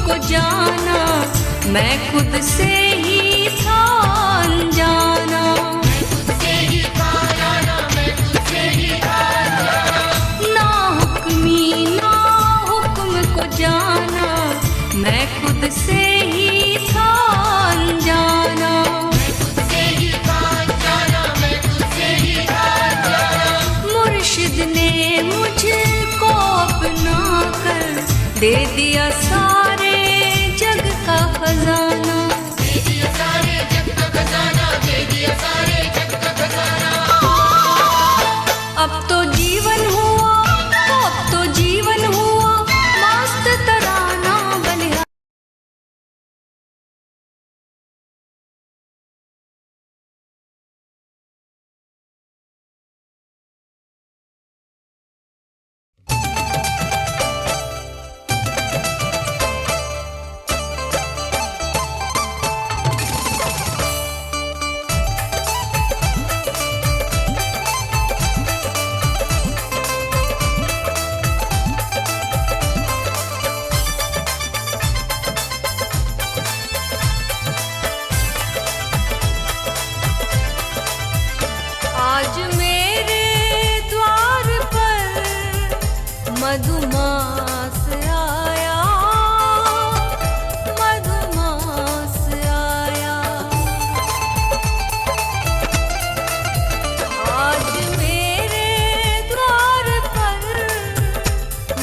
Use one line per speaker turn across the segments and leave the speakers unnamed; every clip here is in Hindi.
को जाना, मैं खुद से ही था अनजाना। ना हुक्मी ना हुक्म को जाना, मैं खुद से ही था अनजाना। मुर्शिद ने मुझको अपना कर दे दिया सारे जग का खजाना। अब तो जीवन हुआ, अब तो जीवन हुआ मस्त तराना बलिहारी। आज मेरे द्वार पर मधुमास आया, मधुमास आया। आज मेरे द्वार पर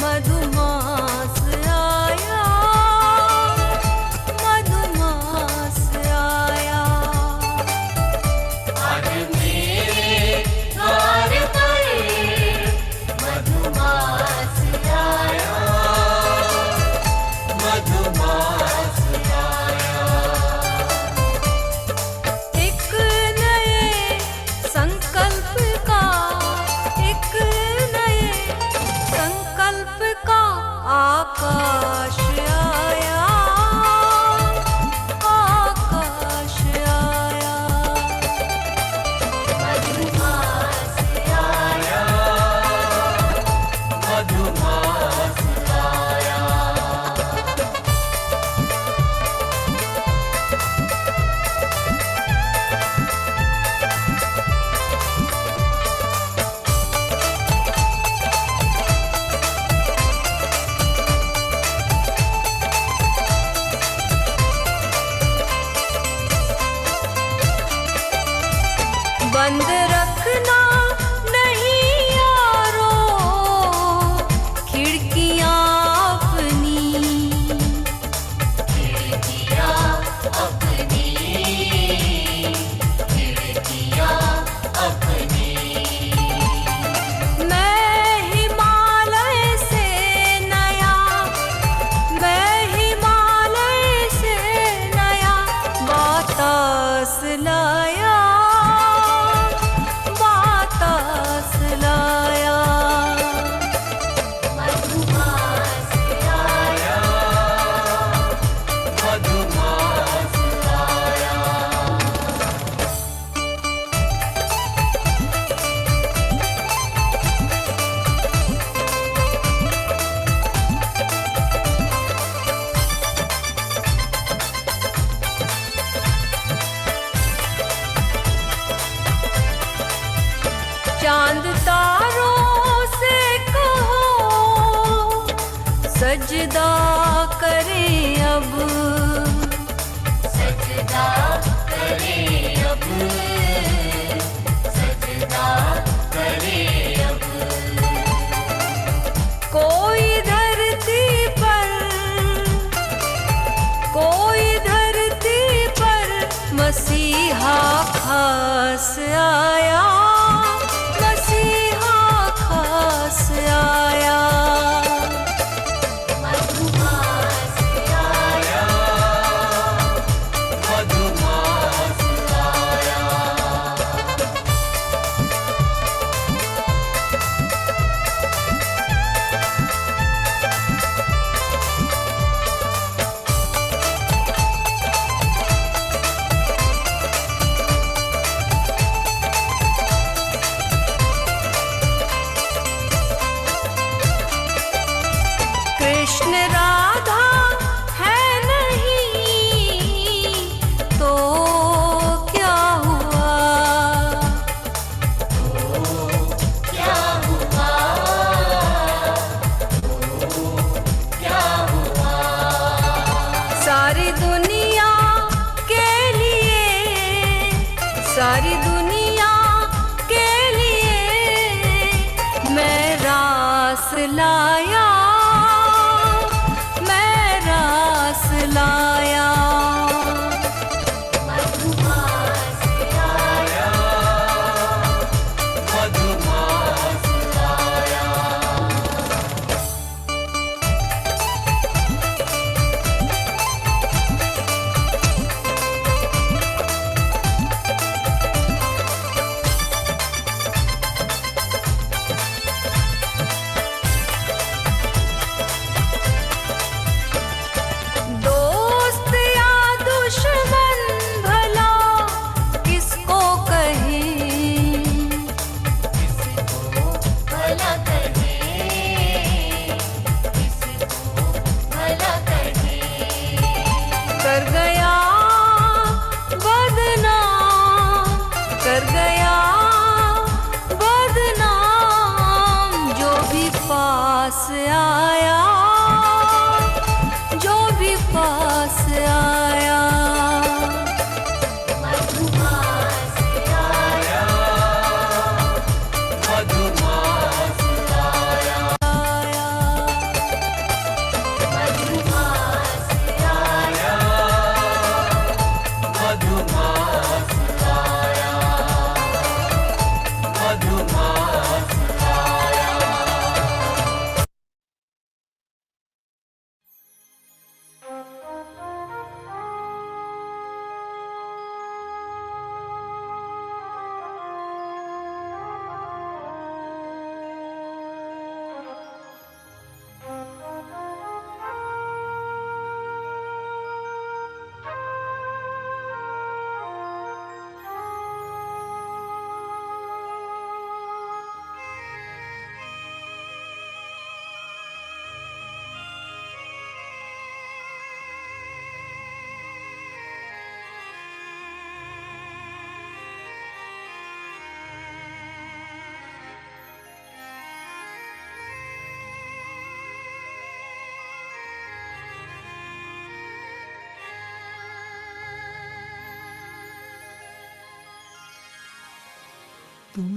मधुमास आया, मधुमास आया। आज मेरे द्वार पर मधुमास आया, मधुमास आया। एक नए संकल्प का, एक नए संकल्प का आकाश आया, आकाश आया। मधुमास आया, मधुमास आया। बंद रखना नहीं यारो खिड़कियां अपनी, खिड़कियां अपनी, खिड़कियां अपनी। मैं हिमालय से नया, मैं हिमालय से नया बातास लाया, बातास लाया। मधुमास आया, मधुमास आया। चांद तारों से कहो सजदा करें अब, सजदा करें अब, सजदा करें अब। कोई धरती पर, कोई धरती पर मसीहा खास आया, मसीहा खास आया। मधुमास गया बदनाम, कर गया बदनाम। जो भी पास आया, जो भी पास आया।
मधुमास आया, मधुमास आया, मधुमास आया, मधुमास आया, मधुमास आया।
तुम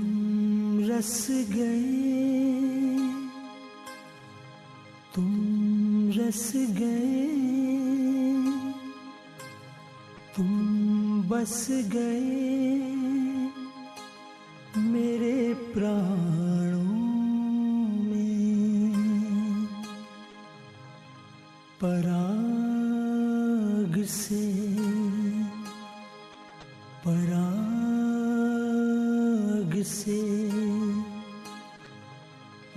रस गए, तुम रस गए, तुम बस गए मेरे प्राणों में। पराग से पराग से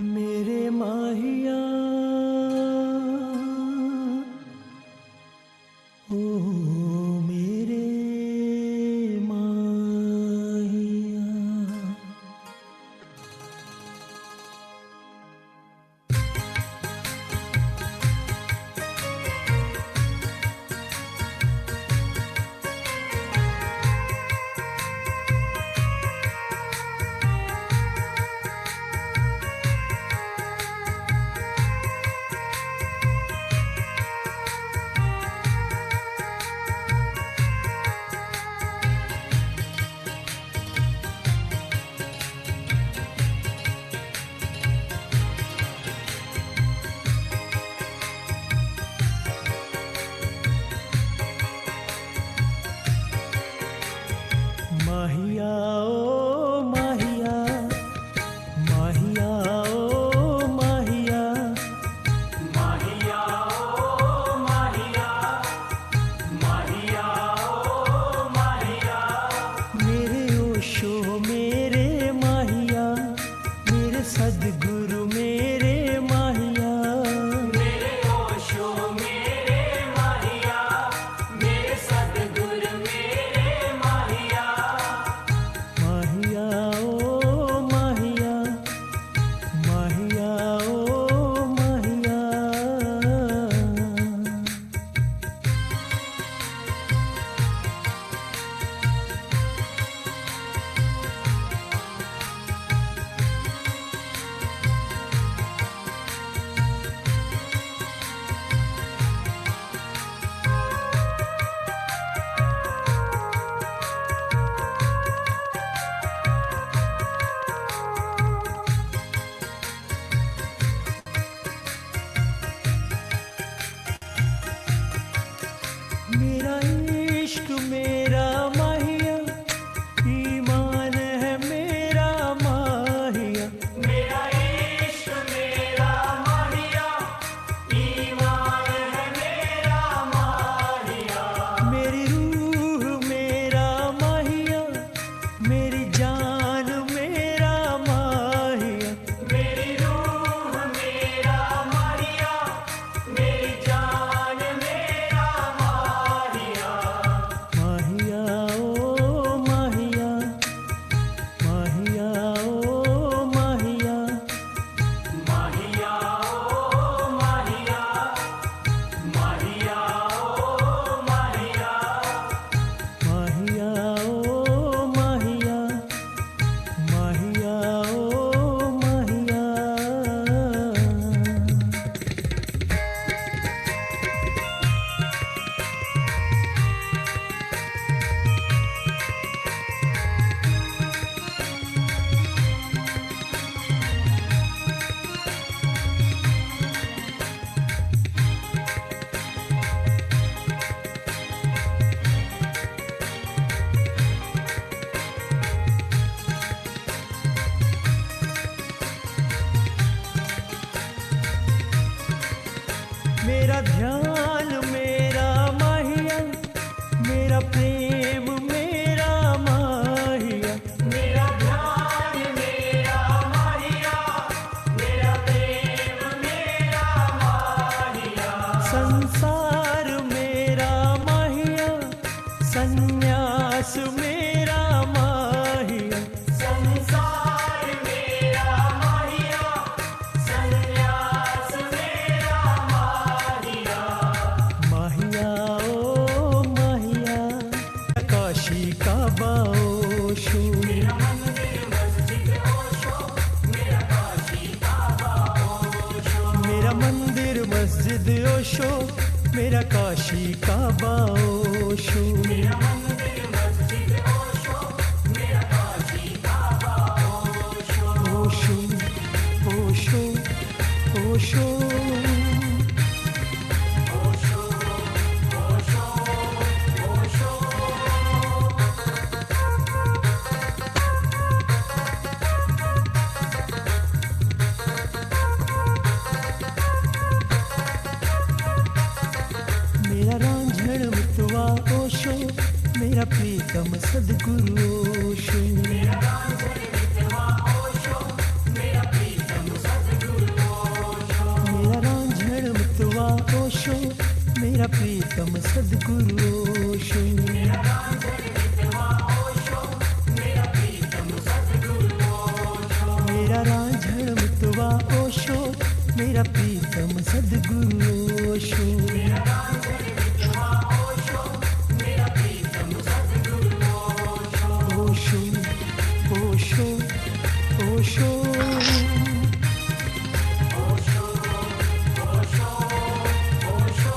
मेरे माहिया, ओ मेरे माहिया। ओशो मेरा काशी काबा ओशो ओशो ओशो ओशो मेरा रांझण मितवा ओशो मेरा प्रीतम सदगुरु ओशो मेरा रांझण मितवा ओशो मेरा प्रीतम सदगुरु ओशो मेरा रांझण मितवा ओशो मेरा प्रीतम सदगुरु ओशो मेरा रांझण मितवा ओशो मेरा प्रीतम सदगुरु ओशो मेरा रांझण मितवा ओशो मेरा प्रीतम सदगुरु ओशो मेरा रांझण मितवा ओशो मेरा प्रीतम सदगुरु ओशो ओशो ओशो ओशो ओशो ओशो ओशो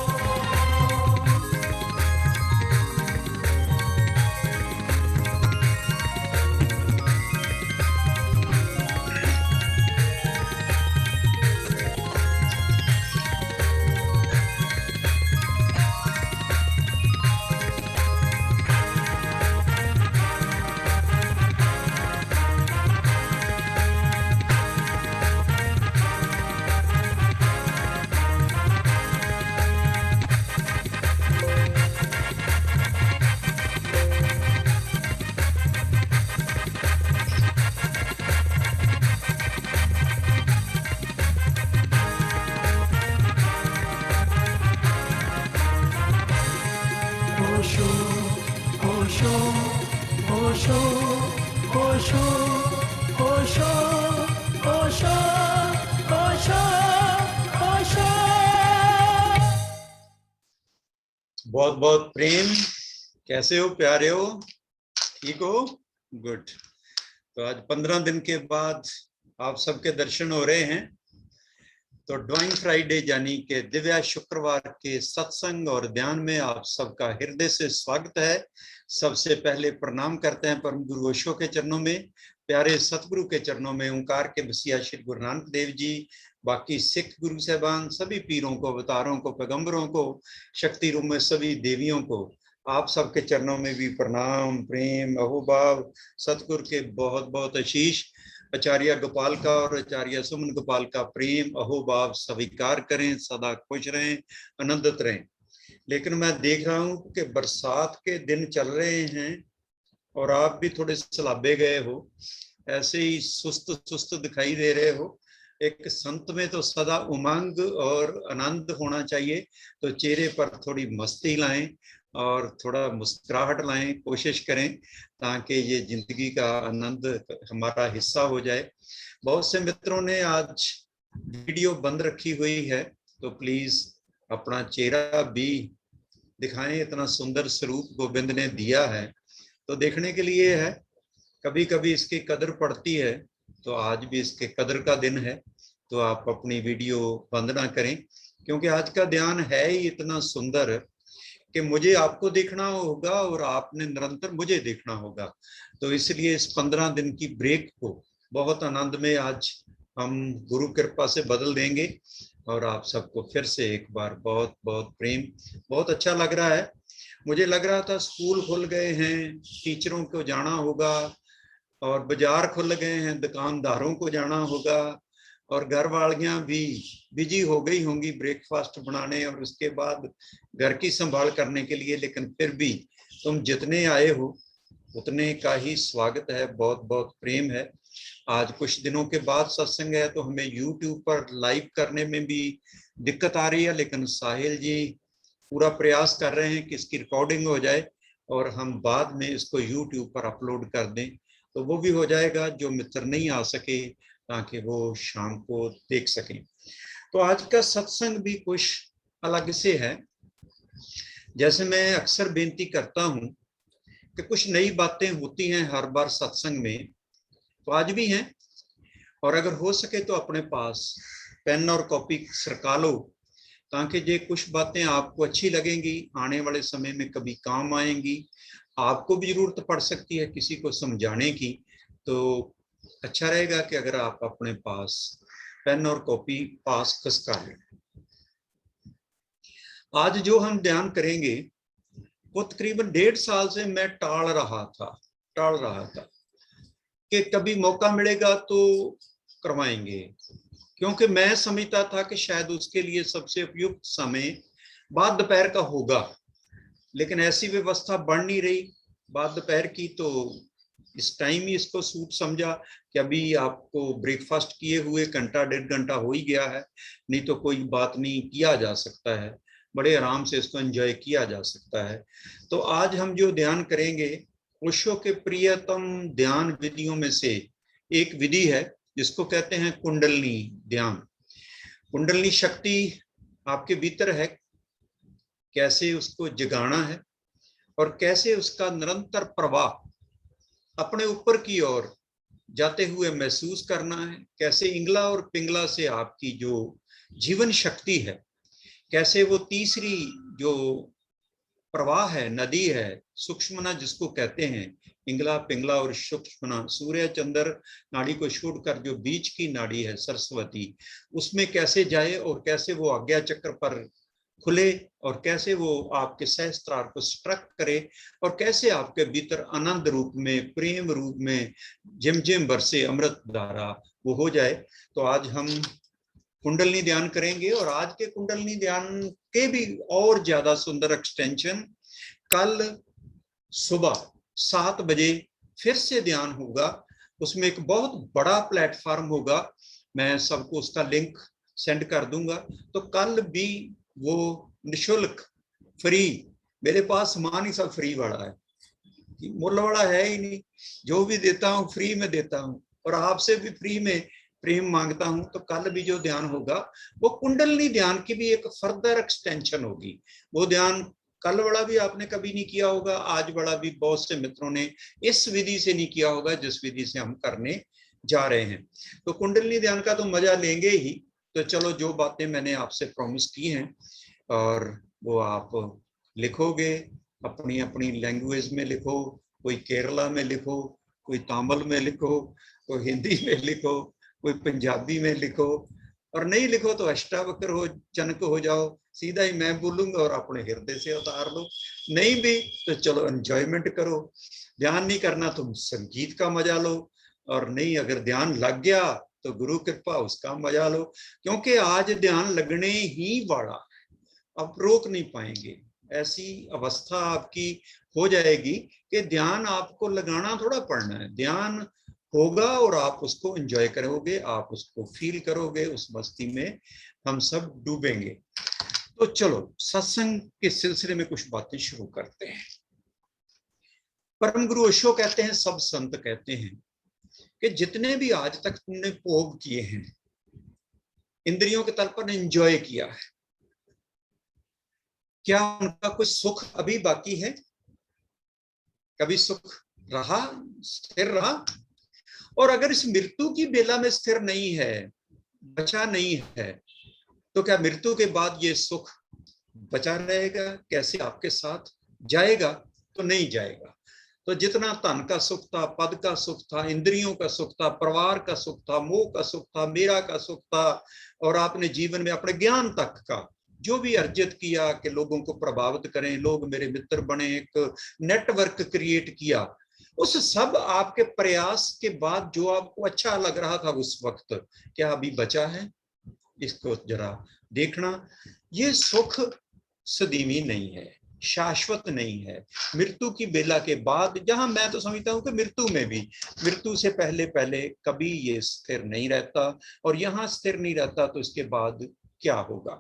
ओशो ओशो ओशो ओशो ओशो ओशो ओशो
बहुत बहुत प्रेम। कैसे हो प्यारे हो, ठीक हो? गुड। तो आज 15 दिन के बाद आप सबके दर्शन हो रहे हैं। तो ड्राइंग फ्राइडे यानी कि दिव्या शुक्रवार के सत्संग और ध्यान में आप सबका हृदय से स्वागत है। सबसे पहले प्रणाम करते हैं परम गुरु ओशो के चरणों में, प्यारे सतगुरु के चरणों में, ओंकार के बसिया श्री गुरु नानक देव जी, बाकी सिख गुरु साहबान, सभी पीरों को, अवतारों को, पैगंबरों को, शक्ति रूप में सभी देवियों को, आप सबके चरणों में भी प्रणाम, प्रेम, अहोभाव, सतगुरु के बहुत बहुत आशीष। आचार्य गोपाल का और आचार्य सुमन गोपाल का प्रेम अहोभाव स्वीकार करें, सदा खुश रहें, आनंदित रहें। लेकिन मैं देख रहा हूं कि बरसात के दिन चल रहे हैं और आप भी थोड़े सलाबे गए हो, ऐसे ही सुस्त सुस्त दिखाई दे रहे हो। एक संत में तो सदा उमंग और आनंद होना चाहिए, तो चेहरे पर थोड़ी मस्ती लाएं और थोड़ा मुस्कुराहट लाएं, कोशिश करें ताकि ये जिंदगी का आनंद हमारा हिस्सा हो जाए। बहुत से मित्रों ने आज वीडियो बंद रखी हुई है, तो प्लीज अपना चेहरा भी दिखाएं। इतना सुंदर स्वरूप गोविंद ने दिया है तो देखने के लिए है। कभी कभी इसकी कदर पड़ती है, तो आज भी इसके कदर का दिन है, तो आप अपनी वीडियो बंद ना करें, क्योंकि आज का ध्यान है ही इतना सुंदर कि मुझे आपको देखना होगा और आपने निरंतर मुझे देखना होगा। तो इसलिए इस 15 दिन की ब्रेक को बहुत आनंद में आज हम गुरु कृपा से बदल देंगे और आप सबको फिर से एक बार बहुत बहुत प्रेम। बहुत अच्छा लग रहा है। मुझे लग रहा था स्कूल खुल गए हैं, टीचरों को जाना होगा, और बाजार खुल गए हैं, दुकानदारों को जाना होगा, और घर वालियां भी बिजी हो गई होंगी ब्रेकफास्ट बनाने और उसके बाद घर की संभाल करने के लिए। लेकिन फिर भी तुम जितने आए हो उतने का ही स्वागत है, बहुत बहुत प्रेम है। आज कुछ दिनों के बाद सत्संग है, तो हमें YouTube पर लाइव करने में भी दिक्कत आ रही है, लेकिन साहिल जी पूरा प्रयास कर रहे हैं कि इसकी रिकॉर्डिंग हो जाए और हम बाद में इसको YouTube पर अपलोड कर दें, तो वो भी हो जाएगा जो मित्र नहीं आ सके, ताकि वो शाम को देख सकें। तो आज का सत्संग भी कुछ अलग से है। जैसे मैं अक्सर बेनती करता हूं कि कुछ नई बातें होती हैं हर बार सत्संग में, तो आज भी हैं। और अगर हो सके तो अपने पास पेन और कॉपी सरका लो, ताकि ये कुछ बातें आपको अच्छी लगेंगी, आने वाले समय में कभी काम आएंगी, आपको भी जरूरत पड़ सकती है किसी को समझाने की। तो अच्छा रहेगा कि अगर आप अपने पास पेन और कॉपी पास खसका लें। आज जो हम ध्यान करेंगे वो तकरीबन 1.5 साल से मैं टाल रहा था कि कभी मौका मिलेगा तो करवाएंगे, क्योंकि मैं समझता था कि शायद उसके लिए सबसे उपयुक्त समय बाद दोपहर का होगा, लेकिन ऐसी व्यवस्था बन नहीं रही बाद दोपहर की। तो इस टाइम ही इसको सूट समझा कि अभी आपको ब्रेकफास्ट किए हुए घंटा 1.5 घंटा हो ही गया है, नहीं तो कोई बात नहीं, किया जा सकता है, बड़े आराम से इसको एंजॉय किया जा सकता है। तो आज हम जो ध्यान करेंगे ओशो के प्रियतम ध्यान विधियों में से एक विधि है जिसको कहते हैं कुंडलनी ध्यान। कुंडलनी शक्ति आपके भीतर है, कैसे उसको जगाना है और कैसे उसका निरंतर प्रवाह अपने ऊपर की ओर जाते हुए महसूस करना है, कैसे इंगला और पिंगला से आपकी जो जीवन शक्ति है, कैसे वो तीसरी जो प्रवाह है, नदी है, सूक्ष्मना जिसको कहते हैं, इंगला पिंगला और सूक्ष्मना, सूर्य चंद्र नाड़ी को छोड़कर जो बीच की नाड़ी है सरस्वती, उसमें कैसे जाए और कैसे वो आज्ञा चक्र पर खुले और कैसे वो आपके सहस्त्रार को स्ट्रक करे और कैसे आपके भीतर आनंद रूप में, प्रेम रूप में जिम जिम बरसे अमृत धारा वो हो जाए। तो आज हम कुंडलनी ध्यान करेंगे और आज के कुंडलनी ध्यान के भी और ज्यादा सुंदर एक्सटेंशन कल सुबह 7 बजे फिर से ध्यान होगा। उसमें एक बहुत बड़ा प्लेटफॉर्म होगा, मैं सबको उसका लिंक सेंड कर दूंगा। तो कल भी वो निशुल्क फ्री, मेरे पास सामान ही सब फ्री वाला है, मुल्ल वाला है ही नहीं, जो भी देता हूँ फ्री में देता हूँ और आपसे भी फ्री में प्रेम मांगता हूं। तो कल भी जो ध्यान होगा वो कुंडलनी ध्यान की भी एक फर्दर एक्सटेंशन होगी। वो ध्यान कल वाला भी आपने कभी नहीं किया होगा, आज वाला भी बहुत से मित्रों ने इस विधि से नहीं किया होगा जिस विधि से हम करने जा रहे हैं। तो कुंडलनी ध्यान का तो मजा लेंगे ही। तो चलो जो बातें मैंने आपसे प्रॉमिस की हैं और वो आप लिखोगे, अपनी अपनी लैंग्वेज में लिखो, कोई केरला में लिखो, कोई तमिल में लिखो, कोई हिंदी में लिखो, कोई पंजाबी में लिखो, और नहीं लिखो तो अष्टावक्र हो जनक हो जाओ, सीधा ही मैं बोलूंगा और अपने हृदय से उतार लो। नहीं भी तो चलो एंजॉयमेंट करो, ध्यान नहीं करना तो संगीत का मजा लो, और नहीं अगर ध्यान लग गया तो गुरु कृपा उसका मजा लो, क्योंकि आज ध्यान लगने ही वाला है, अब रोक नहीं पाएंगे। ऐसी अवस्था आपकी हो जाएगी कि ध्यान आपको लगाना थोड़ा पड़ना है, ध्यान होगा और आप उसको एंजॉय करोगे, आप उसको फील करोगे, उस मस्ती में हम सब डूबेंगे। तो चलो सत्संग के सिलसिले में कुछ बातें शुरू करते हैं। परम गुरु ओशो कहते हैं, सब संत कहते हैं कि जितने भी आज तक तुमने भोग किए हैं, इंद्रियों के तल पर एंजॉय किया है, क्या उनका कुछ सुख अभी बाकी है? कभी सुख रहा, स्थिर रहा? और अगर इस मृत्यु की बेला में स्थिर नहीं है, बचा नहीं है, तो क्या मृत्यु के बाद ये सुख बचा रहेगा? कैसे आपके साथ जाएगा? तो नहीं जाएगा। तो जितना धन का सुख था, पद का सुख था, इंद्रियों का सुख था, परिवार का सुख था, मोह का सुख था, मेरा का सुख था, और आपने जीवन में अपने ज्ञान तक का जो भी अर्जित किया कि लोगों को प्रभावित करें, लोग मेरे मित्र बने, एक नेटवर्क क्रिएट किया, उस सब आपके प्रयास के बाद जो आपको अच्छा लग रहा था उस वक्त, क्या अभी बचा है? इसको जरा देखना। ये सुख सदीवी नहीं है, शाश्वत नहीं है। मृत्यु की बेला के बाद, जहां मैं तो समझता हूं कि मृत्यु में भी, मृत्यु से पहले पहले कभी ये स्थिर नहीं रहता, और यहाँ स्थिर नहीं रहता तो इसके बाद क्या होगा?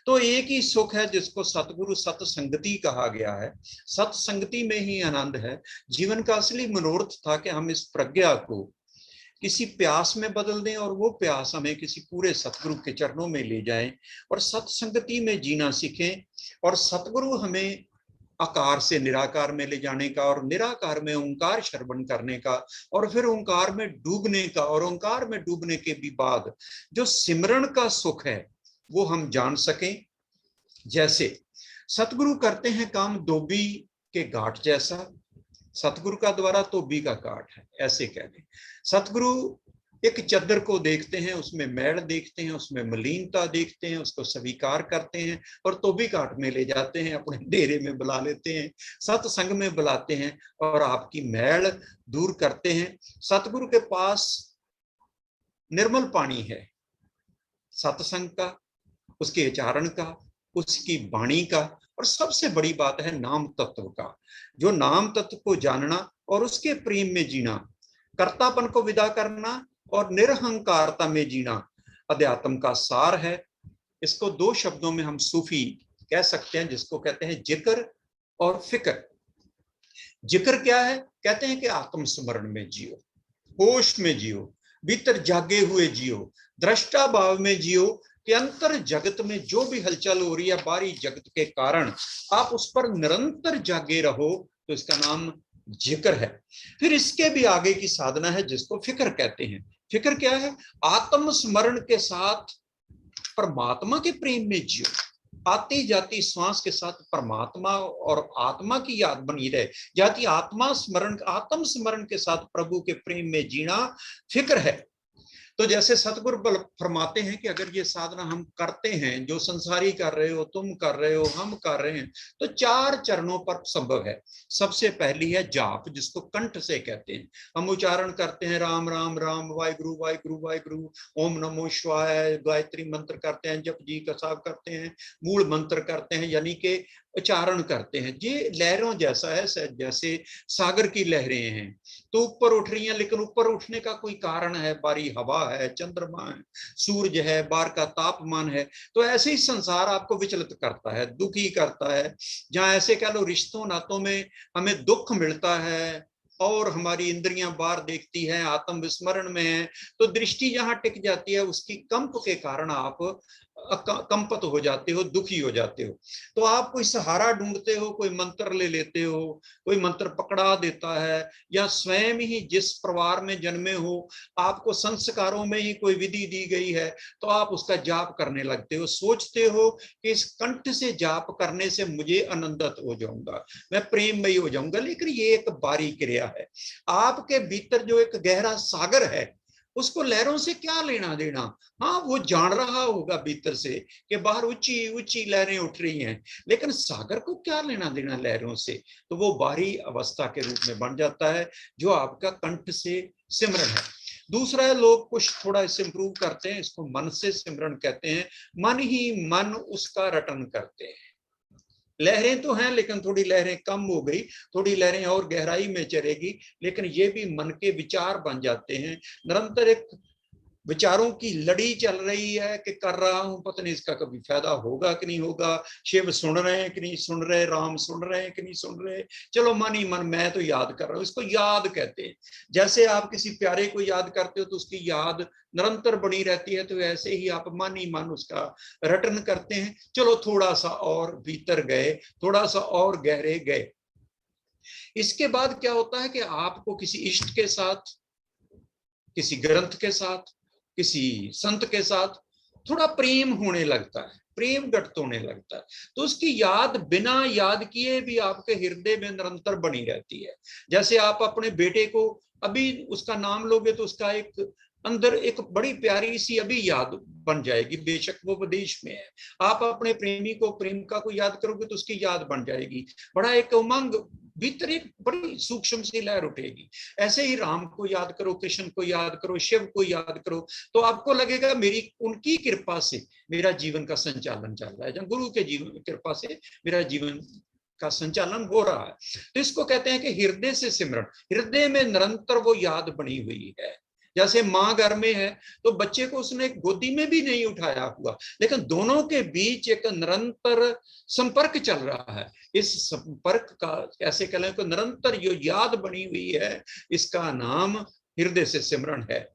तो एक ही सुख है जिसको सतगुरु सत्संगति कहा गया है। सत्संगति में ही आनंद है। जीवन का असली मनोरथ था कि हम इस प्रज्ञा को किसी प्यास में बदल दें और वो प्यास हमें किसी पूरे सतगुरु के चरणों में ले जाएं और सत्संगति में जीना सीखें, और सतगुरु हमें आकार से निराकार में ले जाने का, और निराकार में ओंकार श्रवण करने का, और फिर ओंकार में डूबने का, और ओंकार में डूबने के भी बाद जो सिमरण का सुख है वो हम जान सकें, जैसे सतगुरु करते हैं काम धोबी के घाट जैसा, सतगुरु का द्वारा धोबी का घाट है ऐसे कह दें। सतगुरु एक चद्दर को देखते हैं, उसमें मैल देखते हैं, उसमें मलिनता देखते हैं, उसको स्वीकार करते हैं और धोबी घाट में ले जाते हैं, अपने डेरे में बुला लेते हैं, सत्संग में बुलाते हैं और आपकी मैल दूर करते हैं। सतगुरु के पास निर्मल पानी है सत्संग का, उसके आचरण का, उसकी वाणी का, और सबसे बड़ी बात है नाम तत्व का। जो नाम तत्व को जानना और उसके प्रेम में जीना, कर्तापन को विदा करना और निरहंकारता में जीना अध्यात्म का सार है। इसको दो शब्दों में हम सूफी कह सकते हैं, जिसको कहते हैं जिक्र और फिक्र। जिक्र क्या है? कहते हैं कि आत्म स्मरण में जियो, होश में जियो, भीतर जागे हुए जियो, दृष्टा भाव में जियो कि अंतर जगत में जो भी हलचल हो रही है बाहरी जगत के कारण आप उस पर निरंतर जागे रहो, तो इसका नाम जिक्र है। फिर इसके भी आगे की साधना है जिसको फिक्र कहते हैं। फिक्र क्या है? आत्म स्मरण के साथ परमात्मा के प्रेम में जियो, आती जाती श्वास के साथ परमात्मा और आत्मा की याद बनी रहे, जाती आत्मा स्मरण, आत्म स्मरण के साथ प्रभु के प्रेम में जीना फिक्र है। तो जैसे सतगुरु बल फरमाते हैं कि अगर ये साधना हम करते हैं, जो संसारी कर रहे हो, तुम कर रहे हो, हम कर रहे हैं, तो 4 चरणों पर संभव है। सबसे पहली है जाप, जिसको कंठ से कहते हैं। हम उच्चारण करते हैं राम राम राम, वाहिगुरु वाहिगुरु वाहिगुरु, ओम नमो शिवाय, गायत्री मंत्र करते हैं, जप जी का साहब करते हैं, मूल मंत्र करते हैं, यानी कि उच्चारण करते हैं। ये लहरों जैसा है, जैसे सागर की लहरें हैं तो ऊपर उठ रही हैं, लेकिन ऊपर उठने का कोई कारण है, बारी हवा है, चंद्रमा है, सूरज है, बाहर का तापमान है। तो ऐसे ही संसार आपको विचलित करता है, दुखी करता है। जहां ऐसे कह लो रिश्तों नातों में हमें दुख मिलता है और हमारी इंद्रियां बाहर देखती हैं, आत्म विस्मरण में है, तो दृष्टि जहां टिक जाती है उसकी कंप के कारण आप कंपत हो जाते हो, दुखी हो जाते हो। तो आप कोई सहारा ढूंढते हो, कोई मंत्र ले लेते हो, कोई मंत्र पकड़ा देता है, या स्वयं ही जिस परिवार में जन्मे हो आपको संस्कारों में ही कोई विधि दी गई है तो आप उसका जाप करने लगते हो। सोचते हो कि इस कंठ से जाप करने से मुझे आनंदित हो जाऊंगा, मैं प्रेममयी हो जाऊंगा, लेकिन ये एक बारी क्रिया है। आपके भीतर जो एक गहरा सागर है उसको लहरों से क्या लेना देना। हाँ, वो जान रहा होगा भीतर से कि बाहर ऊंची ऊंची लहरें उठ रही हैं, लेकिन सागर को क्या लेना देना लहरों से। तो वो बाहरी अवस्था के रूप में बन जाता है जो आपका कंठ से सिमरन है। दूसरा है, लोग कुछ थोड़ा इससे इंप्रूव करते हैं, इसको मन से सिमरन कहते हैं। मन ही मन उसका रटन करते हैं। लहरें तो हैं लेकिन थोड़ी लहरें कम हो गई, थोड़ी लहरें और गहराई में चलेगी, लेकिन ये भी मन के विचार बन जाते हैं। निरंतर एक विचारों की लड़ी चल रही है कि कर रहा हूं, पता नहीं इसका कभी फायदा होगा कि नहीं होगा, शिव सुन रहे हैं कि नहीं सुन रहे, राम सुन रहे हैं कि नहीं सुन रहे, चलो मन ही मन मैं तो याद कर रहा हूं। इसको याद कहते हैं। जैसे आप किसी प्यारे को याद करते हो तो उसकी याद निरंतर बनी रहती है, तो ऐसे ही आप मन ही मन उसका रटन करते हैं। चलो थोड़ा सा और भीतर गए, थोड़ा सा और गहरे गए। इसके बाद क्या होता है कि आपको किसी इष्ट के साथ, किसी ग्रंथ के साथ, किसी संत के साथ थोड़ा प्रेम होने लगता है, प्रेम घटित होने लगता है, तो उसकी याद बिना याद किए भी आपके हृदय में निरंतर बनी रहती है। जैसे आप अपने बेटे को अभी उसका नाम लोगे तो उसका एक अंदर एक बड़ी प्यारी सी अभी याद बन जाएगी, बेशक वो विदेश में है। आप अपने प्रेमी को, प्रेमिका को याद करोगे तो उसकी याद बन जाएगी, बड़ा एक उमंग भीतर एक बड़ी सूक्ष्म सी लहर उठेगी। ऐसे ही राम को याद करो, कृष्ण को याद करो, शिव को याद करो, तो आपको लगेगा मेरी उनकी कृपा से मेरा जीवन का संचालन चल रहा है, जब गुरु के जीवन कृपा से मेरा जीवन का संचालन हो रहा है। तो इसको कहते हैं कि हृदय से सिमरन, हृदय में निरंतर वो याद बनी हुई है। जैसे माँ घर में है तो बच्चे को उसने गोदी में भी नहीं उठाया हुआ, लेकिन दोनों के बीच एक निरंतर संपर्क चल रहा है। इस संपर्क का कैसे कहें को निरंतर जो याद बनी हुई है, इसका नाम हृदय से सिमरन है।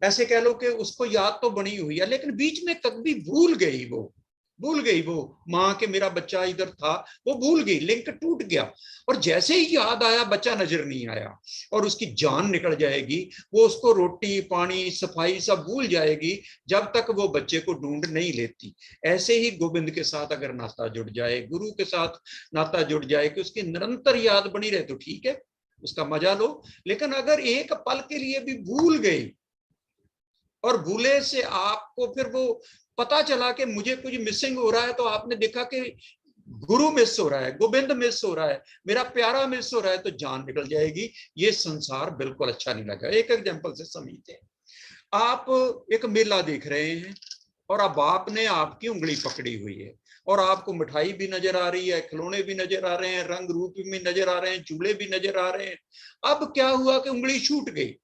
ऐसे कह लो कि उसको याद तो बनी हुई है लेकिन बीच में कभी भूल गई वो, भूल गई वो माँ के मेरा बच्चा इधर था, वो भूल गई, लिंक टूट गया। और जैसे ही याद आया बच्चा नजर नहीं आया और उसकी जान निकल जाएगी, वो उसको रोटी पानी सफाई सब भूल जाएगी जब तक वो बच्चे को ढूंढ नहीं लेती। ऐसे ही गोविंद के साथ अगर नाता जुड़ जाए, गुरु के साथ नाता जुड़ जाए कि उसकी निरंतर याद बनी रहे तो ठीक है, उसका मजा लो। लेकिन अगर एक पल के लिए भी भूल गई और भूले से आपको फिर वो पता चला कि मुझे कुछ मिसिंग हो रहा है, तो आपने देखा कि गुरु मिस हो रहा है, गोविंद मिस हो रहा है, मेरा प्यारा मिस हो रहा है, तो जान निकल जाएगी। ये संसार बिल्कुल अच्छा नहीं लगा। एक एग्जांपल से समझते हैं। आप एक मेला देख रहे हैं और अब आपने आपकी उंगली पकड़ी हुई है और आपको मिठाई भी नजर आ रही है, खिलौने भी नजर आ रहे हैं, रंग रूप भी नजर आ रहे हैं, झूले भी नजर आ रहे हैं। अब क्या हुआ कि उंगली छूट गई,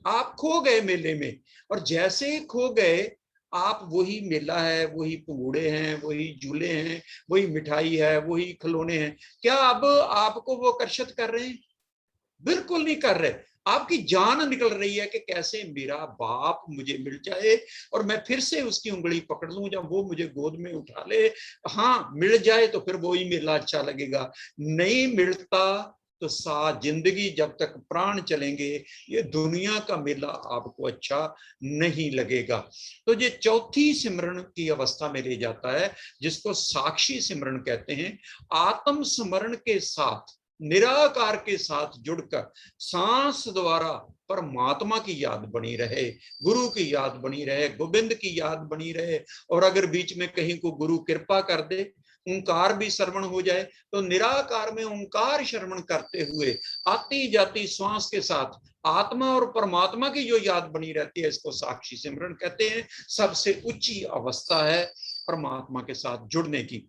आप खो गए मेले में। और जैसे ही खो गए, आप वही मेला है, वही पंगूड़े हैं, वही झूले हैं, वही मिठाई है, वही खिलौने हैं, क्या अब आपको वो आकर्षित कर रहे हैं? बिल्कुल नहीं कर रहे। आपकी जान निकल रही है कि कैसे मेरा बाप मुझे मिल जाए और मैं फिर से उसकी उंगली पकड़ लूं, जब वो मुझे गोद में उठा ले। हाँ, मिल जाए तो फिर वही मेला अच्छा लगेगा, नहीं मिलता तो साथ जिंदगी जब तक प्राण चलेंगे ये दुनिया का मेला आपको अच्छा नहीं लगेगा। तो ये चौथी सिमरन की अवस्था में ले जाता है, जिसको साक्षी सिमरन कहते हैं। आत्म स्मरण के साथ, निराकार के साथ जुड़कर सांस द्वारा परमात्मा की याद बनी रहे, गुरु की याद बनी रहे, गोविंद की याद बनी रहे। और अगर बीच में कहीं को गुरु कृपा कर दे, ओंकार भी श्रवण हो जाए, तो निराकार में ओंकार श्रवण करते हुए आती जाती श्वास के साथ आत्मा और परमात्मा की जो याद बनी रहती है, इसको साक्षी सिमरन कहते हैं। सबसे ऊंची अवस्था है परमात्मा के साथ जुड़ने की।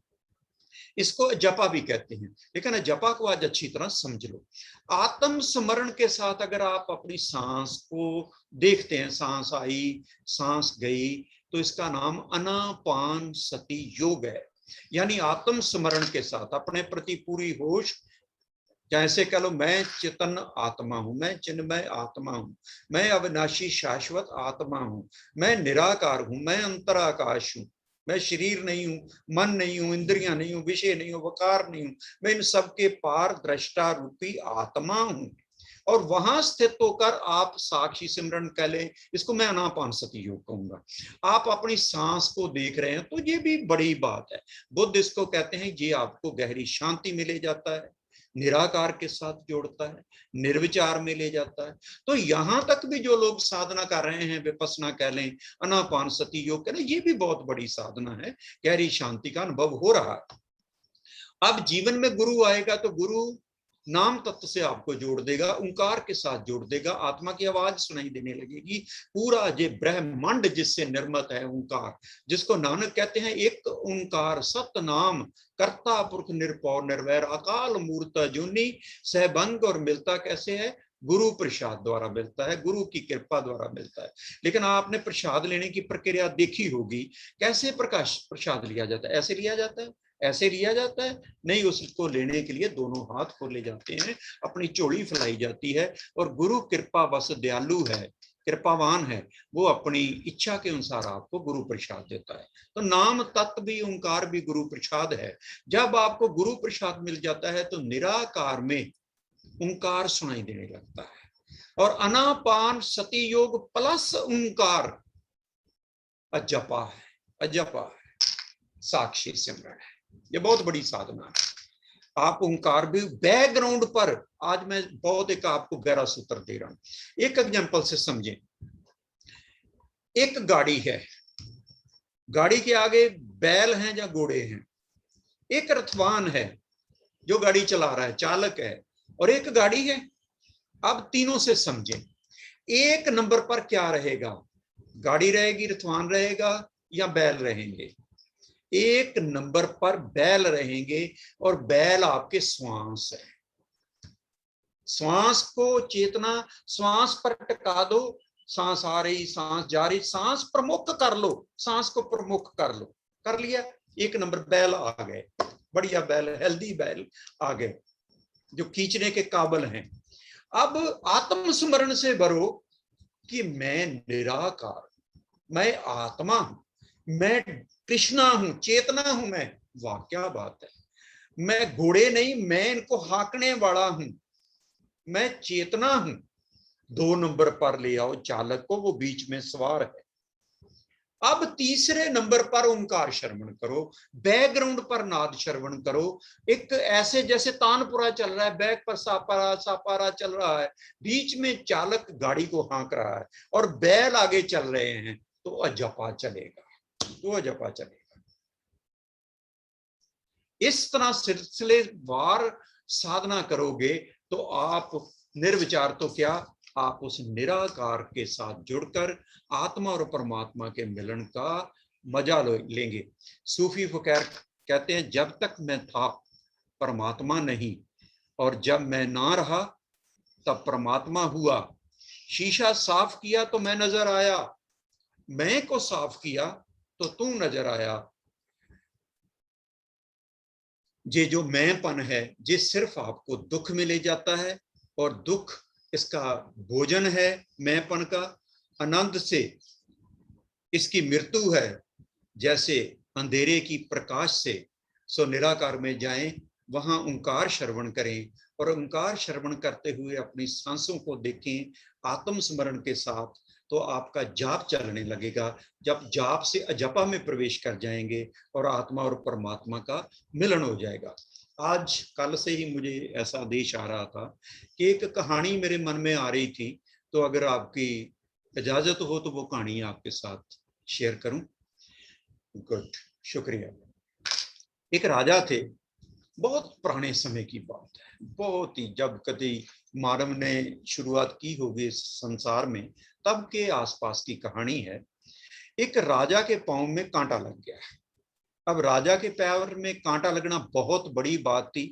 इसको जपा भी कहते हैं, लेकिन जपा को आज अच्छी तरह समझ लो। आत्म स्मरण के साथ अगर आप अपनी सांस को देखते हैं, सांस आई सांस गई, तो इसका नाम आनापान सती योग है। यानी आत्म स्मरण के साथ अपने प्रति पूरी होश, जैसे कह लो मैं चेतन आत्मा हूं, मैं चिन्मय आत्मा हूं, मैं अविनाशी शाश्वत आत्मा हूं, मैं निराकार हूं, मैं अंतराकाश हूं, मैं शरीर नहीं हूं, मन नहीं हूं, इंद्रियां नहीं हूं, विषय नहीं हूं, वकार नहीं हूं, मैं इन सबके पार दृष्टा रूपी आत्मा हूं। और वहां स्थित होकर आप साक्षी सिमरन कह लें, इसको मैं आनापान सती योग कहूंगा। आप अपनी सांस को देख रहे हैं, तो ये भी बड़ी बात है। बुद्ध इसको कहते हैं, ये आपको गहरी शांति में ले जाता है, निराकार के साथ जोड़ता है, निर्विचार में ले जाता है। तो यहां तक भी जो लोग साधना कर रहे हैं, विपस्सना कह लें, आनापान सती योग कह लें, ये भी बहुत बड़ी साधना है, गहरी शांति का अनुभव हो रहा है। अब जीवन में गुरु आएगा तो गुरु नाम तत्व से आपको जोड़ देगा, ओंकार के साथ जोड़ देगा, आत्मा की आवाज सुनाई देने लगेगी। पूरा ये ब्रह्मांड जिससे निर्मित है ओंकार, जिसको नानक कहते हैं एक ओंकार सत नाम, कर्ता पुरख निरपौ निर्वैर, अकाल मूर्त अजूनी सहबंग। और मिलता कैसे है? गुरु प्रसाद द्वारा मिलता है, गुरु की कृपा द्वारा मिलता है। लेकिन आपने प्रसाद लेने की प्रक्रिया देखी होगी, कैसे प्रसाद लिया जाता है? ऐसे लिया जाता है? ऐसे लिया जाता है? नहीं, उसको लेने के लिए दोनों हाथ खोले जाते हैं, अपनी चोली फैलाई जाती है। और गुरु कृपा वश दयालु है, कृपावान है, वो अपनी इच्छा के अनुसार आपको गुरु प्रसाद देता है। तो नाम तत्व भी, ओंकार भी गुरु प्रसाद है। जब आपको गुरु प्रसाद मिल जाता है तो निराकार में ओंकार सुनाई देने लगता है। और आनापान सती योग प्लस ओंकार अजपा है, अजपा है, साक्षी सिमरन है। ये बहुत बड़ी साधना है। आप ओंकार भी बैकग्राउंड पर, आज मैं बहुत एक आपको गहरा सूत्र दे रहा हूं, एक एग्जांपल से समझें। एक गाड़ी है, गाड़ी के आगे बैल हैं या घोड़े हैं, एक रथवान है जो गाड़ी चला रहा है, चालक है, और एक गाड़ी है। अब तीनों से समझें, एक नंबर पर क्या रहेगा? गाड़ी रहेगी, रथवान रहेगा, या बैल रहेंगे? एक नंबर पर बैल रहेंगे, और बैल आपके श्वास है। श्वास को चेतना, श्वास पर टिका दो, सांस आ रही, सांस जा रही, सांस प्रमुख कर लो, सांस को प्रमुख कर लो, कर लिया, एक नंबर बैल आ गए, बढ़िया बैल, हेल्दी बैल आ गए जो खींचने के काबिल हैं। अब आत्मस्मरण से भरो कि मैं निराकार, मैं आत्मा हूं, मैं कृष्णा हूं, चेतना हूं मैं। वाह क्या बात है, मैं घोड़े नहीं, मैं इनको हाँकने वाला हूं, मैं चेतना हूं। 2 नंबर पर ले आओ चालक को, वो बीच में सवार है। अब तीसरे नंबर पर ओंकार श्रवण करो, बैकग्राउंड पर नाद श्रवण करो। एक ऐसे जैसे तानपुरा चल रहा है, बैक पर सापारा सापारा चल रहा है, बीच में चालक गाड़ी को हाँक रहा है और बैल आगे चल रहे हैं, तो अजपा चलेगा, तो अजपा चलेगा। इस तरह सिलसिलेवार साधना करोगे तो आप निर्विचार तो क्या, आप उस निराकार के साथ जुड़कर आत्मा और परमात्मा के मिलन का मजा लेंगे। सूफी फकीर कहते हैं, जब तक मैं था परमात्मा नहीं, और जब मैं ना रहा तब परमात्मा हुआ। शीशा साफ किया तो मैं नजर आया, मैं को साफ किया तो तू नजर आया। ये जो मैंपन है, ये सिर्फ आपको दुख में ले जाता है, और दुख इसका भोजन है मैंपन का। आनंद से इसकी मृत्यु है, जैसे अंधेरे की प्रकाश से। सो निराकार में जाएं, वहां ओंकार श्रवण करें, और ओंकार श्रवण करते हुए अपनी सांसों को देखें आत्म स्मरण के साथ, तो आपका जाप चलने लगेगा। जब जाप से अजपा में प्रवेश कर जाएंगे और आत्मा और परमात्मा का मिलन हो जाएगा। आज कल से ही मुझे ऐसा आदेश आ रहा था कि एक कहानी मेरे मन में आ रही थी, तो अगर आपकी इजाजत हो तो वो कहानी आपके साथ शेयर करूं। गुड, शुक्रिया। एक राजा थे, बहुत पुराने समय की बात है, बहुत ही जब कभी मानव ने शुरुआत की होगी इस संसार में, तब के आसपास की कहानी है। एक राजा के पांव में कांटा लग गया। अब राजा के पैर में कांटा लगना बहुत बड़ी बात थी,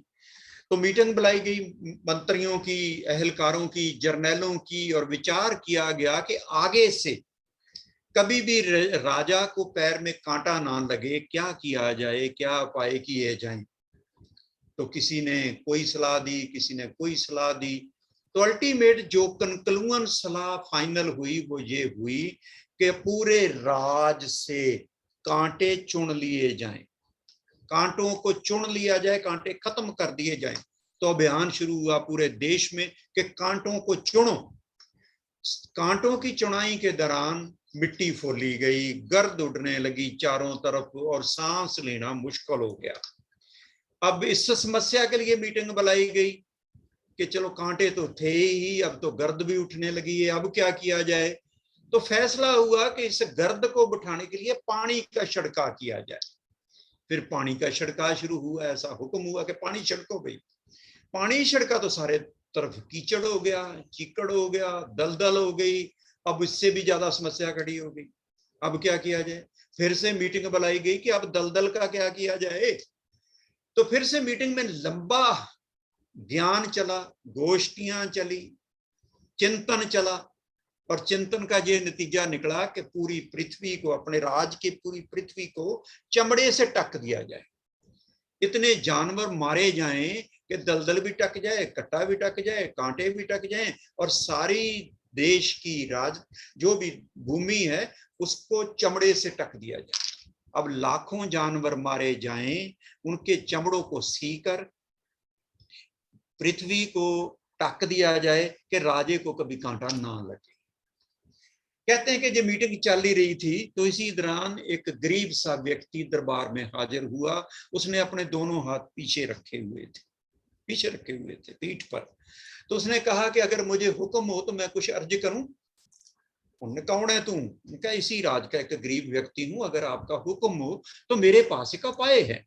तो मीटिंग बुलाई गई मंत्रियों की, अहलकारों की, जर्नैलों की, और विचार किया गया कि आगे से कभी भी राजा को पैर में कांटा ना लगे, क्या किया जाए, क्या उपाय किए जाएं। तो किसी ने कोई सलाह दी, किसी ने कोई सलाह दी, तो अल्टीमेट जो कंक्लूजन सलाह फाइनल हुई वो ये हुई कि पूरे राज से कांटे चुन लिए जाएं, कांटों को चुन लिया जाए, कांटे खत्म कर दिए जाएं। तो अभियान शुरू हुआ पूरे देश में कि कांटों को चुनो। कांटों की चुनाई के दौरान मिट्टी फोली गई, गर्द उड़ने लगी चारों तरफ, और सांस लेना मुश्किल हो गया। अब इस समस्या के लिए मीटिंग बुलाई गई कि चलो कांटे तो थे ही, अब तो गर्द भी उठने लगी है, अब क्या किया जाए। तो फैसला हुआ कि इस गर्द को बिठाने के लिए पानी का छिड़काव किया जाए। फिर पानी का छिड़काव शुरू हुआ, ऐसा हुक्म हुआ कि पानी छिड़को भाई। पानी छिड़का तो सारे तरफ कीचड़ हो गया, चिकड़ हो गया, दलदल हो गई। अब इससे भी ज्यादा समस्या खड़ी हो गई, अब क्या किया जाए। फिर से मीटिंग बुलाई गई कि अब दलदल का क्या किया जाए। तो फिर से मीटिंग में लंबा ज्ञान चला, गोष्ठियां चली, चिंतन चला, और चिंतन का ये नतीजा निकला कि पूरी पृथ्वी को, अपने राज की पूरी पृथ्वी को चमड़े से ढक दिया जाए। इतने जानवर मारे जाएं कि दलदल भी टक जाए, कट्टा भी टक जाए, कांटे भी टक जाएं, और सारी देश की राज जो भी भूमि है उसको चमड़े से टक दिया जाए। अब लाखों जानवर मारे जाएं, उनके चमड़ों को सीकर पृथ्वी को टक दिया जाए कि राजे को कभी कांटा ना लगे। कहते हैं कि जब मीटिंग चल ही रही थी तो इसी दौरान एक गरीब सा व्यक्ति दरबार में हाजिर हुआ। उसने अपने दोनों हाथ पीछे रखे हुए थे पीठ पर। तो उसने कहा कि अगर मुझे हुक्म हो तो मैं कुछ अर्ज करूं। उन्होंने कौन है तू? उनका इसी राज का एक गरीब व्यक्ति हूं, अगर आपका हुक्म हो तो मेरे पास एक उपाय है।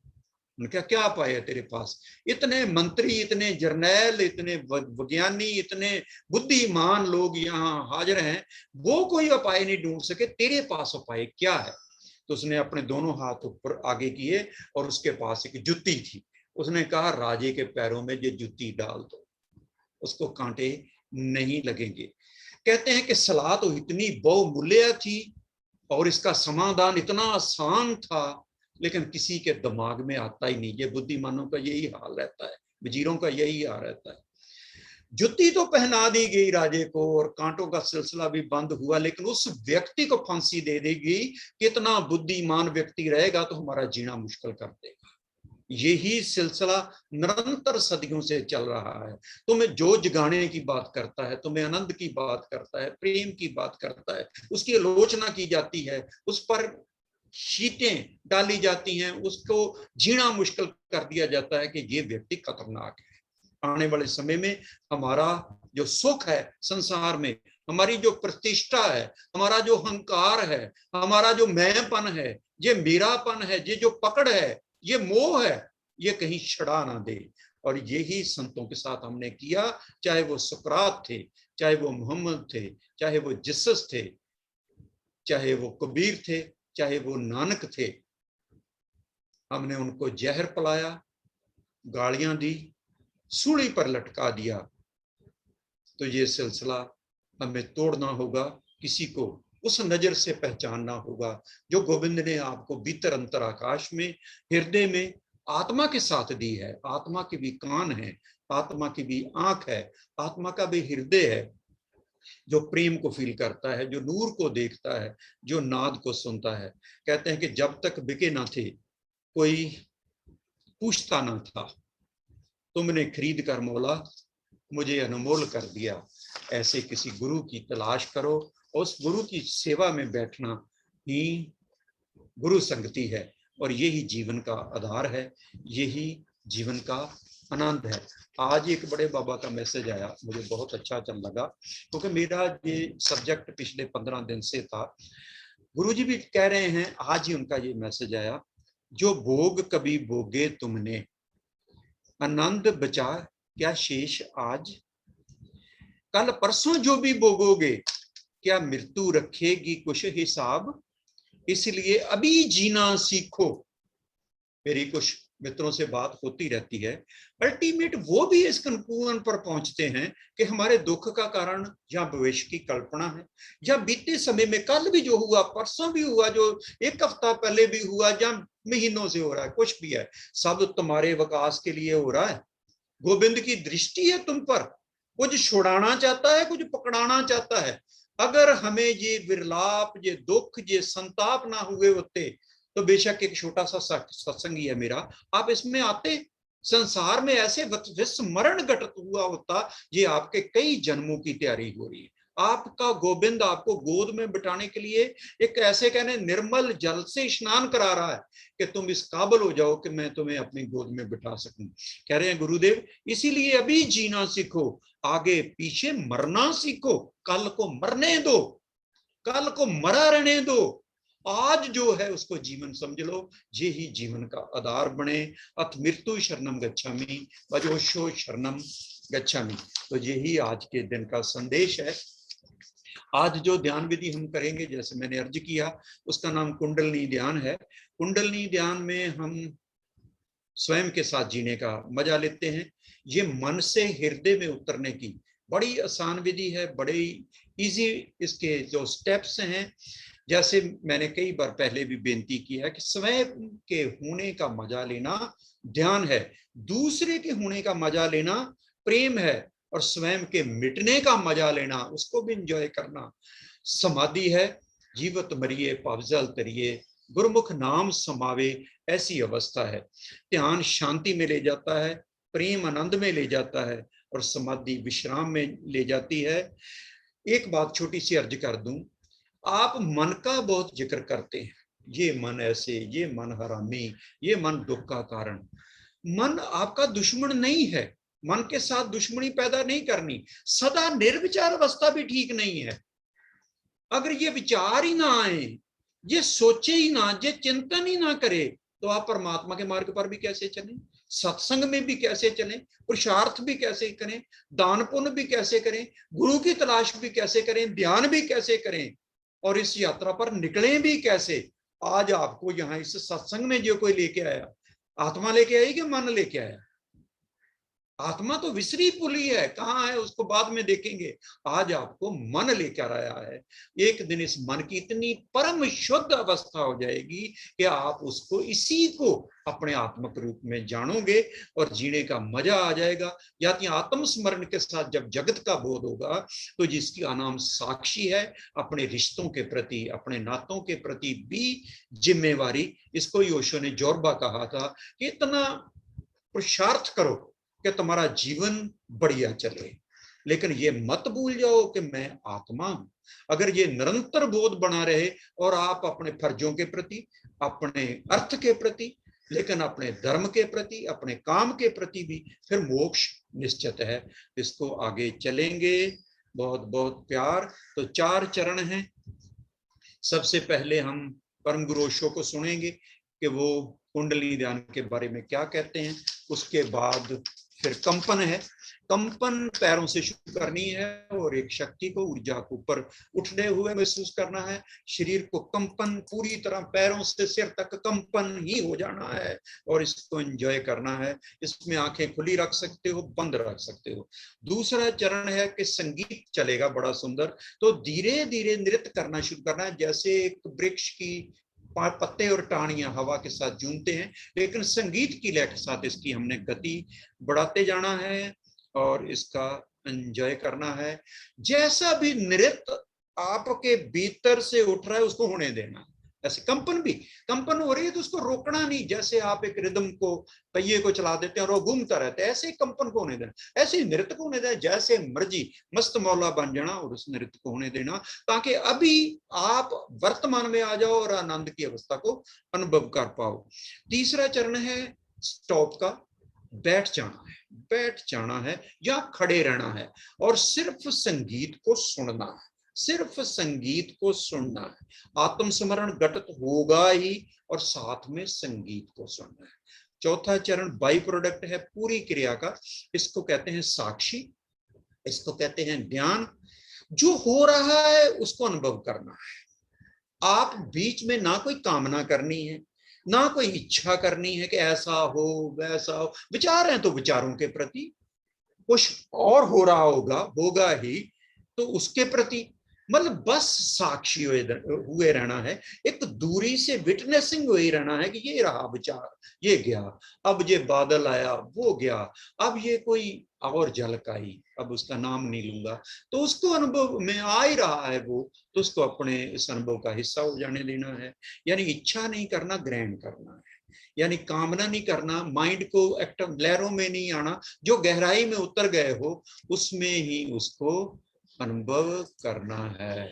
उनका क्या उपाय है तेरे पास? इतने मंत्री, इतने जर्नैल, इतने विज्ञानी, इतने बुद्धिमान लोग यहाँ हाजिर हैं, वो कोई उपाय नहीं ढूंढ सके, तेरे पास उपाय क्या है? तो उसने अपने दोनों हाथ ऊपर आगे किए और उसके पास एक जुत्ती थी। उसने कहा राजे के पैरों में ये जुत्ती डाल दो, उसको कांटे नहीं लगेंगे। कहते हैं कि सलाह तो इतनी बहुमूल्य थी और इसका समाधान इतना आसान था, लेकिन किसी के दिमाग में आता ही नहीं। ये बुद्धिमानों का यही हाल रहता है, वजीरों का यही हाल रहता है। जुत्ती तो पहना दी गई राजे को और कांटों का सिलसिला भी बंद हुआ, लेकिन उस व्यक्ति को फांसी दे दी गई। कितना बुद्धिमान व्यक्ति रहेगा तो हमारा जीना मुश्किल कर देगा। यही सिलसिला निरंतर सदियों से चल रहा है। तुम्हें जो जगाने की बात करता है, तुम्हें आनंद की बात करता है, प्रेम की बात करता है, उसकी आलोचना की जाती है, उस पर शीटें डाली जाती हैं, उसको जीना मुश्किल कर दिया जाता है कि ये व्यक्ति खतरनाक है। आने वाले समय में हमारा जो सुख है संसार में, हमारी जो प्रतिष्ठा है, हमारा जो अहंकार है, हमारा जो मैंपन है, ये मेरापन है, ये जो पकड़ है, ये मोह है, ये कहीं छड़ा ना दे। और यही संतों के साथ हमने किया, चाहे वो सुकरात थे, चाहे वो मोहम्मद थे, चाहे वो जिसस थे, चाहे वो कबीर थे, चाहे वो नानक थे। हमने उनको जहर पिलाया, गालियां दी, सूली पर लटका दिया। तो ये सिलसिला हमें तोड़ना होगा, किसी को उस नजर से पहचानना होगा जो गोविंद ने आपको भीतर अंतर आकाश में, हृदय में आत्मा के साथ दी है। आत्मा के भी कान है, आत्मा की भी आंख है, आत्मा का भी हृदय है, जो प्रेम को फील करता है, जो नूर को देखता है, जो नाद को सुनता है। कहते हैं कि जब तक बिके ना थे कोई पूछता ना था, तुमने खरीद कर मौला मुझे अनमोल कर दिया। ऐसे किसी गुरु की तलाश करो, उस गुरु की सेवा में बैठना ही गुरु संगति है, और यही जीवन का आधार है, यही जीवन का आनंद है। आज एक बड़े बाबा का मैसेज आया, मुझे बहुत अच्छा चल लगा, क्योंकि मेरा ये सब्जेक्ट पिछले 15 दिन से था। गुरुजी भी कह रहे हैं, आज ही उनका ये मैसेज आया, जो भोग कभी भोगे तुमने, आनंद बचा क्या शेष आज, कल परसों जो भी भोगोगे, क्या मृत्यु रखेगी कुछ हिसाब, इसलिए अभी जीना सीखो। मेरी कुछ मित्रों से बात होती रहती है, अल्टीमेट वो भी इस कंक्लूजन पर पहुंचते हैं कि हमारे दुख का कारण या भविष्य की कल्पना है, या बीते समय में कल भी जो हुआ, परसों भी हुआ, जो एक हफ्ता पहले भी हुआ, या महीनों से हो रहा है, कुछ भी है, सब तुम्हारे विकास के लिए हो रहा है। गोविंद की दृष्टि है तुम पर, कुछ छुड़ाना चाहता है, कुछ पकड़ाना चाहता है। अगर हमें ये विरलाप, ये दुख, ये संताप ना हुए होते तो बेशक एक छोटा सा सत्संग ही है मेरा, आप इसमें आते, संसार में ऐसे विस्मरण घटित हुआ होता, ये आपके कई जन्मों की तैयारी हो रही है। आपका गोविंद आपको गोद में बिठाने के लिए एक ऐसे कहने निर्मल जल से स्नान करा रहा है कि तुम इस काबिल हो जाओ कि मैं तुम्हें अपनी गोद में बिठा सकूं। कह रहे हैं गुरुदेव, इसीलिए अभी जीना सीखो, आगे पीछे मरना सीखो, कल को मरने दो, कल को मरा रहने दो, आज जो है उसको जीवन समझ लो, ये ही जीवन का आधार बने। अथ मृत्यु शरणम गच्छामि, वजोषो शरणम गच्छामि। तो यही आज के दिन का संदेश है। आज जो ध्यान विधि हम करेंगे, जैसे मैंने अर्ज किया, उसका नाम कुंडलनी ध्यान है। कुंडलनी ध्यान में हम स्वयं के साथ जीने का मजा लेते हैं। ये मन से हृदय में उतरने की बड़ी आसान विधि है, बड़ी इजी इसके जो स्टेप्स हैं। जैसे मैंने कई बार पहले भी बेनती की है कि स्वयं के होने का मजा लेना ध्यान है, दूसरे के होने का मजा लेना प्रेम है, और स्वयं के मिटने का मजा लेना, उसको भी एंजॉय करना समाधि है। जीवत मरिए पावजल तरिए, गुरुमुख नाम समावे, ऐसी अवस्था है। ध्यान शांति में ले जाता है, प्रेम आनंद में ले जाता है, और समाधि विश्राम में ले जाती है। एक बात छोटी सी अर्ज कर दूं, आप मन का बहुत जिक्र करते हैं, ये मन ऐसे, ये मन हरामी, ये मन दुख का कारण। मन आपका दुश्मन नहीं है, मन के साथ दुश्मनी पैदा नहीं करनी। सदा निर्विचार अवस्था भी ठीक नहीं है। अगर ये विचार ही ना आए, ये सोचे ही ना, ये चिंतन ही ना करे, तो आप परमात्मा के मार्ग पर भी कैसे चलें, सत्संग में भी कैसे चलें, पुरुषार्थ भी कैसे करें, दान पुण्य भी कैसे करें, गुरु की तलाश भी कैसे करें, ध्यान भी कैसे करें, और इस यात्रा पर निकलें भी कैसे। आज आपको यहाँ इस सत्संग में जो कोई लेके आया, आत्मा लेके आई कि मन लेके आया? आत्मा तो विसरी पुली है, कहाँ है उसको बाद में देखेंगे। आज आपको मन लेकर आया है। एक दिन इस मन की इतनी परम शुद्ध अवस्था हो जाएगी कि आप उसको, इसी को अपने आत्मक रूप में जानोगे और जीने का मजा आ जाएगा। या आत्मस्मरण के साथ जब जगत का बोध होगा तो जिसकी नाम साक्षी है, अपने रिश्तों के प्रति, अपने नातों के प्रति भी जिम्मेवारी, इसको योशो ने जोरबा कहा था कि इतना पुरुषार्थ करो कि तुम्हारा जीवन बढ़िया चले, लेकिन ये मत भूल जाओ कि मैं आत्मा हूं। अगर ये निरंतर बोध बना रहे और आप अपने फर्जों के प्रति, अपने अर्थ के प्रति, लेकिन अपने धर्म के प्रति, अपने काम के प्रति भी, फिर मोक्ष निश्चित है। इसको आगे चलेंगे। बहुत बहुत प्यार। तो 4 चरण हैं। सबसे पहले हम परम गुरु ओशो को सुनेंगे कि वो कुंडली ध्यान के बारे में क्या कहते हैं। उसके बाद फिर कंपन है, कंपन पैरों से शुरू करनी है और एक शक्ति को, ऊर्जा को ऊपर उठने हुए महसूस करना है। शरीर को कंपन पूरी तरह पैरों से सिर तक कंपन ही हो जाना है और इसको एंजॉय करना है। इसमें आंखें खुली रख सकते हो, बंद रख सकते हो। दूसरा चरण है कि संगीत चलेगा बड़ा सुंदर, तो धीरे धीरे नृत्य करना शुरू करना है, जैसे एक वृक्ष की पत्ते और टाहनियां हवा के साथ झूमते हैं, लेकिन संगीत की लय के साथ इसकी हमने गति बढ़ाते जाना है और इसका एंजॉय करना है। जैसा भी नृत्य आपके भीतर से उठ रहा है उसको होने देना। ऐसे कंपन भी, कंपन हो रही है तो उसको रोकना नहीं। जैसे आप एक रिदम को, पहिए को चला देते हैं और वो घूमता रहता है, ऐसे ही कंपन को होने देना, ऐसे ही नृत्य को होने देना। जैसे मर्जी मस्त मौला बन जाना और उस नृत्य को होने देना, ताकि अभी आप वर्तमान में आ जाओ और आनंद की अवस्था को अनुभव कर पाओ। तीसरा चरण है स्टॉप का, बैठ जाना है, बैठ जाना है या खड़े रहना है और सिर्फ संगीत को सुनना है, सिर्फ संगीत को सुनना है। आत्मस्मरण घटित होगा ही और साथ में संगीत को सुनना है। चौथा चरण बाई प्रोडक्ट है पूरी क्रिया का, इसको कहते हैं साक्षी, इसको कहते हैं ध्यान। जो हो रहा है उसको अनुभव करना है। आप बीच में ना कोई कामना करनी है, ना कोई इच्छा करनी है कि ऐसा हो वैसा हो। विचार हैं तो विचारों के प्रति, कुछ और हो रहा होगा ही तो उसके प्रति, मतलब बस साक्षी हुए रहना है। एक दूरी से विटनेसिंग हुए रहना है कि ये रहा विचार, ये गया, अब ये बादल आया, वो गया, अब ये कोई और झलक आई, अब उसका नाम नहीं लूंगा, तो उसको अनुभव में आ ही रहा है वो, तो उसको अपने इस अनुभव का हिस्सा हो जाने देना है। यानी इच्छा नहीं करना, ग्रहण करना है। यानी कामना नहीं करना, माइंड को एक्टिव लहरों में नहीं आना, जो गहराई में उतर गए हो उसमें ही उसको अनुभव करना है।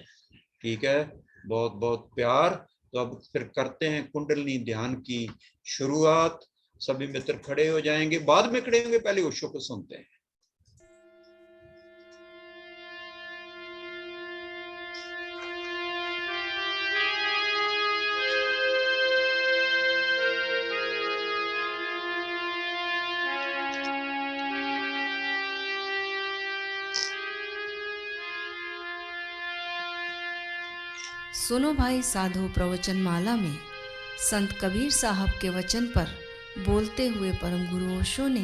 ठीक है, बहुत बहुत प्यार। तो अब फिर करते हैं कुंडलिनी ध्यान की शुरुआत। सभी मित्र खड़े हो जाएंगे, बाद में खड़े होंगे, पहले ओशो को सुनते हैं।
सुनो भाई साधु प्रवचन माला में संत कबीर साहब के वचन पर बोलते हुए परम गुरु ओशो ने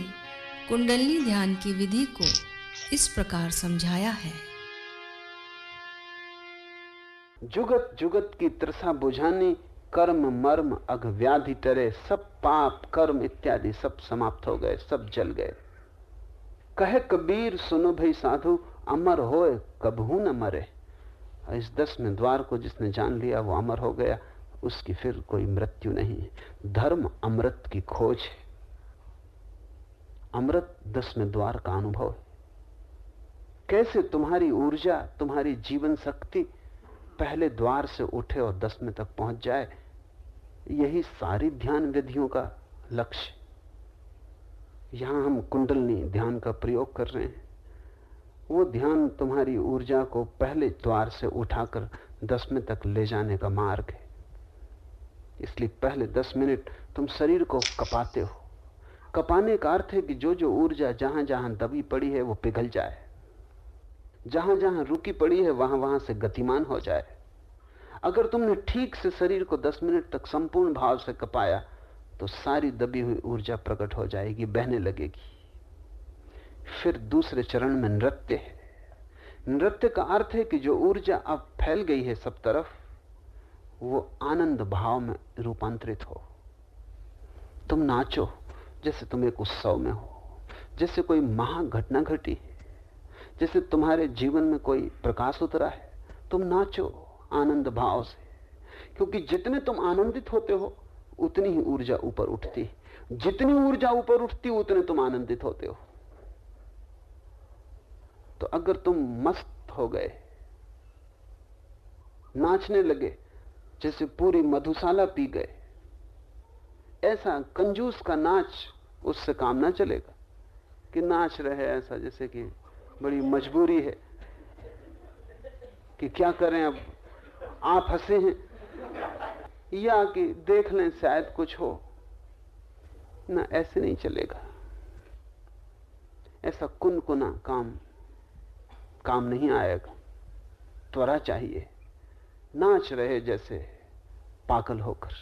कुंडलिनी ध्यान की विधि को इस प्रकार समझाया है।
जुगत जुगत की तृषा बुझानी, कर्म मर्म अघ व्याधि टरे, सब पाप कर्म इत्यादि सब समाप्त हो गए, सब जल गए। कहे कबीर सुनो भाई साधु, अमर होए कबहू न मरे। इस 10वें द्वार को जिसने जान लिया वो अमर हो गया, उसकी फिर कोई मृत्यु नहीं है। धर्म अमृत की खोज है। अमृत 10वें द्वार का अनुभव है। कैसे तुम्हारी ऊर्जा, तुम्हारी जीवन शक्ति पहले द्वार से उठे और 10वें तक पहुंच जाए, यही सारी ध्यान विधियों का लक्ष्य। यहां हम कुंडलिनी ध्यान का प्रयोग कर रहे हैं। वो ध्यान तुम्हारी ऊर्जा को पहले द्वार से उठाकर 10वें तक ले जाने का मार्ग है। इसलिए पहले 10 मिनट तुम शरीर को कपाते हो। कपाने का अर्थ है कि जो जो ऊर्जा जहां जहां दबी पड़ी है वो पिघल जाए, जहां जहां रुकी पड़ी है वहां वहां से गतिमान हो जाए। अगर तुमने ठीक से शरीर को 10 मिनट तक संपूर्ण भाव से कपाया तो सारी दबी हुई ऊर्जा प्रकट हो जाएगी, बहने लगेगी। फिर दूसरे चरण में नृत्य है। नृत्य का अर्थ है कि जो ऊर्जा अब फैल गई है सब तरफ, वो आनंद भाव में रूपांतरित हो। तुम नाचो जैसे तुम एक उत्सव में हो, जैसे कोई महाघटना घटी, जैसे तुम्हारे जीवन में कोई प्रकाश उतरा है। तुम नाचो आनंद भाव से, क्योंकि जितने तुम आनंदित होते हो उतनी ही ऊर्जा ऊपर उठती। जितनी ऊर्जा ऊपर उठती उतने तुम आनंदित होते हो। तो अगर तुम मस्त हो गए, नाचने लगे जैसे पूरी मधुशाला पी गए, ऐसा कंजूस का नाच, उससे काम ना चलेगा कि नाच रहे ऐसा जैसे कि बड़ी मजबूरी है कि क्या करें, अब आप हंसे हैं या कि देख लें शायद कुछ हो ना। ऐसे नहीं चलेगा। ऐसा कुनकुना काम नहीं आएगा। त्वरा चाहिए। नाच रहे जैसे पागल होकर।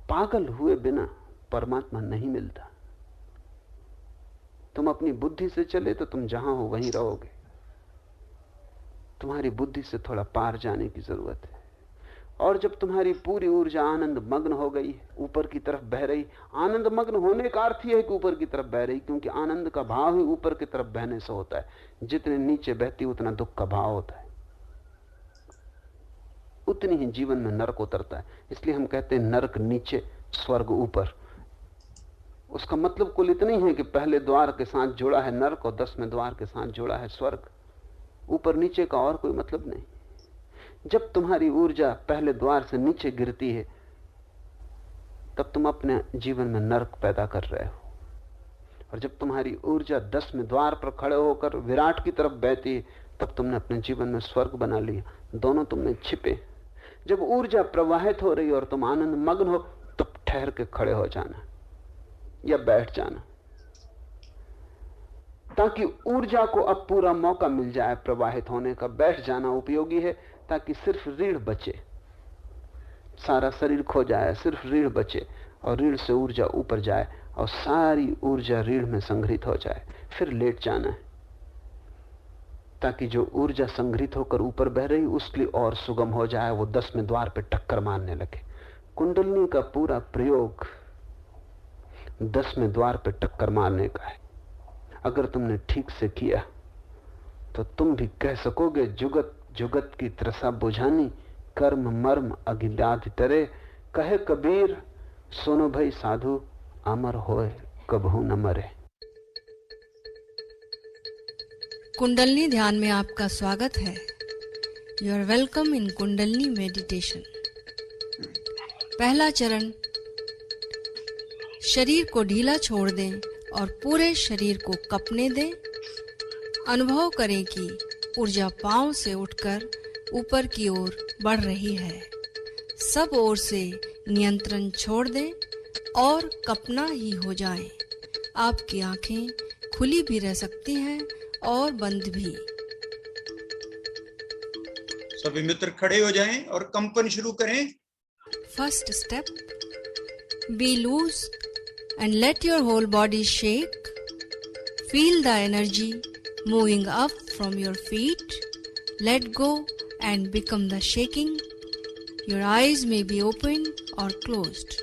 पागल हुए बिना परमात्मा नहीं मिलता। तुम अपनी बुद्धि से चले तो तुम जहां हो वहीं रहोगे। तुम्हारी बुद्धि से थोड़ा पार जाने की जरूरत है। और जब तुम्हारी पूरी ऊर्जा आनंद मग्न हो गई, ऊपर की तरफ बह रही, आनंद मग्न होने का अर्थ यह है कि ऊपर की तरफ बह रही, क्योंकि आनंद का भाव ही ऊपर की तरफ बहने से होता है। जितने नीचे बहती उतना दुख का भाव होता है, उतनी ही जीवन में नरक उतरता है। इसलिए हम कहते हैं नरक नीचे, स्वर्ग ऊपर। उसका मतलब कुल इतना ही है कि पहले द्वार के साथ जुड़ा है नरक और 10वें द्वार के साथ जुड़ा है स्वर्ग। ऊपर नीचे का और कोई मतलब नहीं। जब तुम्हारी ऊर्जा पहले द्वार से नीचे गिरती है, तब तुम अपने जीवन में नरक पैदा कर रहे हो। और जब तुम्हारी ऊर्जा 10वें द्वार पर खड़े होकर विराट की तरफ बहती है, तब तुमने अपने जीवन में स्वर्ग बना लिया। दोनों तुमने छिपे। जब ऊर्जा प्रवाहित हो रही और तुम आनंद मग्न हो, तब ठहर के खड़े हो जाना या बैठ जाना, ताकि ऊर्जा को अब पूरा मौका मिल जाए प्रवाहित होने का। बैठ जाना उपयोगी है ताकि सिर्फ रीढ़ बचे, सारा शरीर खो जाए, सिर्फ रीढ़ बचे और रीढ़ से ऊर्जा ऊपर जाए और सारी ऊर्जा रीढ़ में संग्रहित हो जाए। फिर लेट जाना है ताकि जो ऊर्जा संग्रहित होकर ऊपर बह रही उसके लिए और सुगम हो जाए, वो 10वें द्वार पे टक्कर मारने लगे। कुंडलिनी का पूरा प्रयोग 10वें द्वार पे टक्कर मारने का है। अगर तुमने ठीक से किया तो तुम भी कह सकोगे, जुगत जुगत की त्रसा बुझानी, कर्म मर्म अगिलाधि तरे। कहे कबीर सुनो भाई साधु, अमर होए कबहू न मरे।
कुंडलनी ध्यान में आपका स्वागत है। You are welcome in Kundalini meditation. पहला चरण, शरीर को ढीला छोड़ दें और पूरे शरीर को कपने दें। अनुभव करें कि ऊर्जा पांव से उठकर ऊपर की ओर बढ़ रही है। सब ओर से नियंत्रण छोड़ दें और कपना ही हो जाएं। आपकी आंखें खुली भी रह सकती हैं और बंद भी।
सभी मित्र खड़े हो जाएं और कंपन शुरू करें।
First step, be loose and let your whole body shake. Feel the energy moving up from your feet. Let go and become the shaking. Your eyes may be open or closed.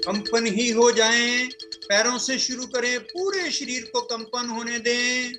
कंपन ही हो जाएं। पैरों से शुरू करें, पूरे शरीर को कंपन होने दें।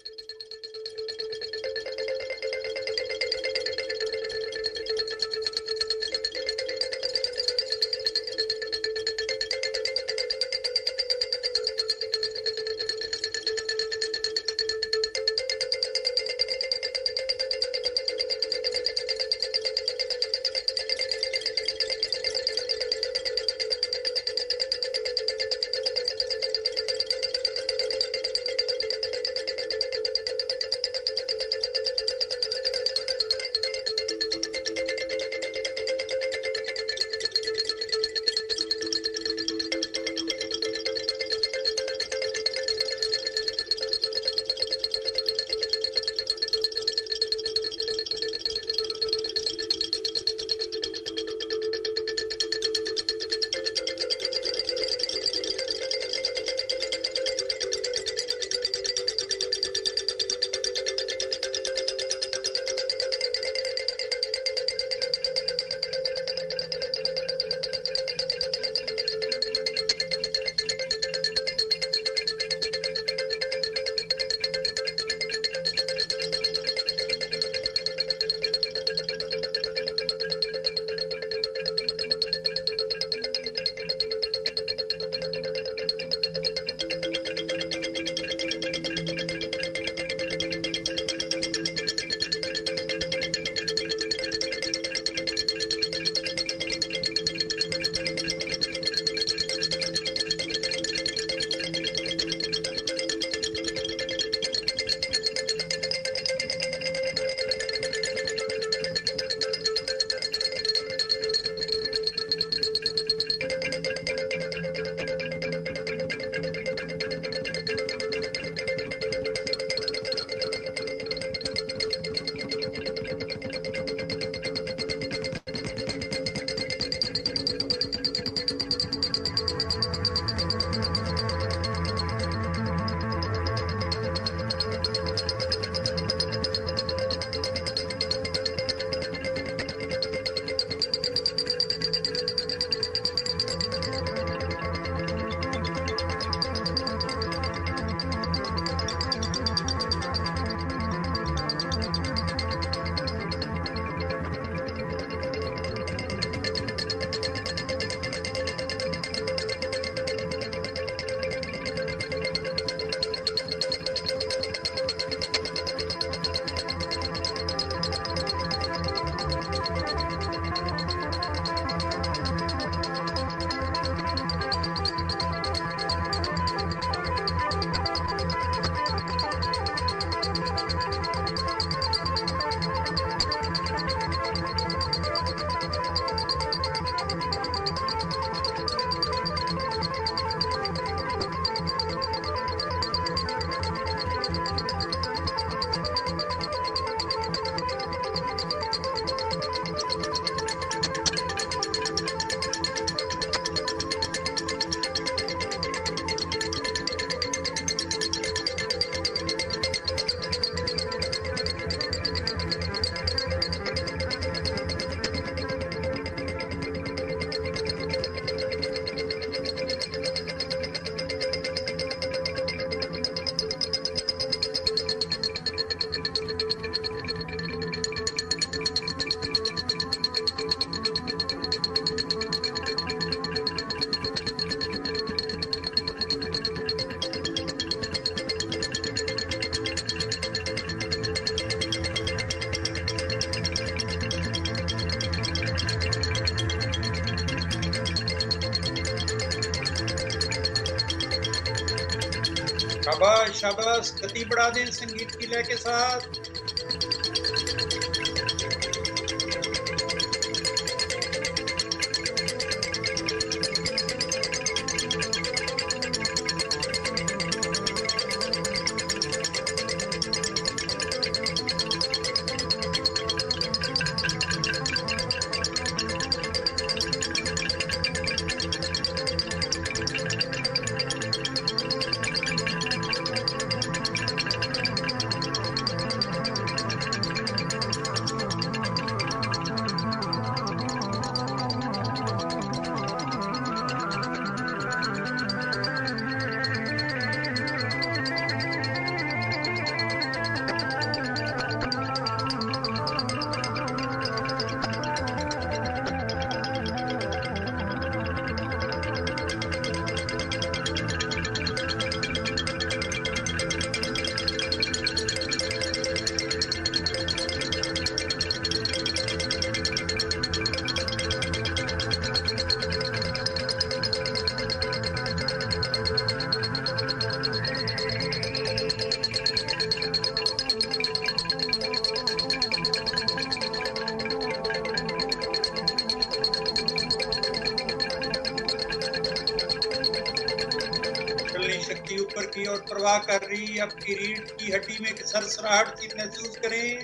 शाबाश शाबाश, गति बढ़ा दें संगीत की लय के साथ। शक्ति ऊपर की ओर प्रवाह कर रही, आपकी रीढ़ की हड्डी में सरसराहट सी महसूस करें।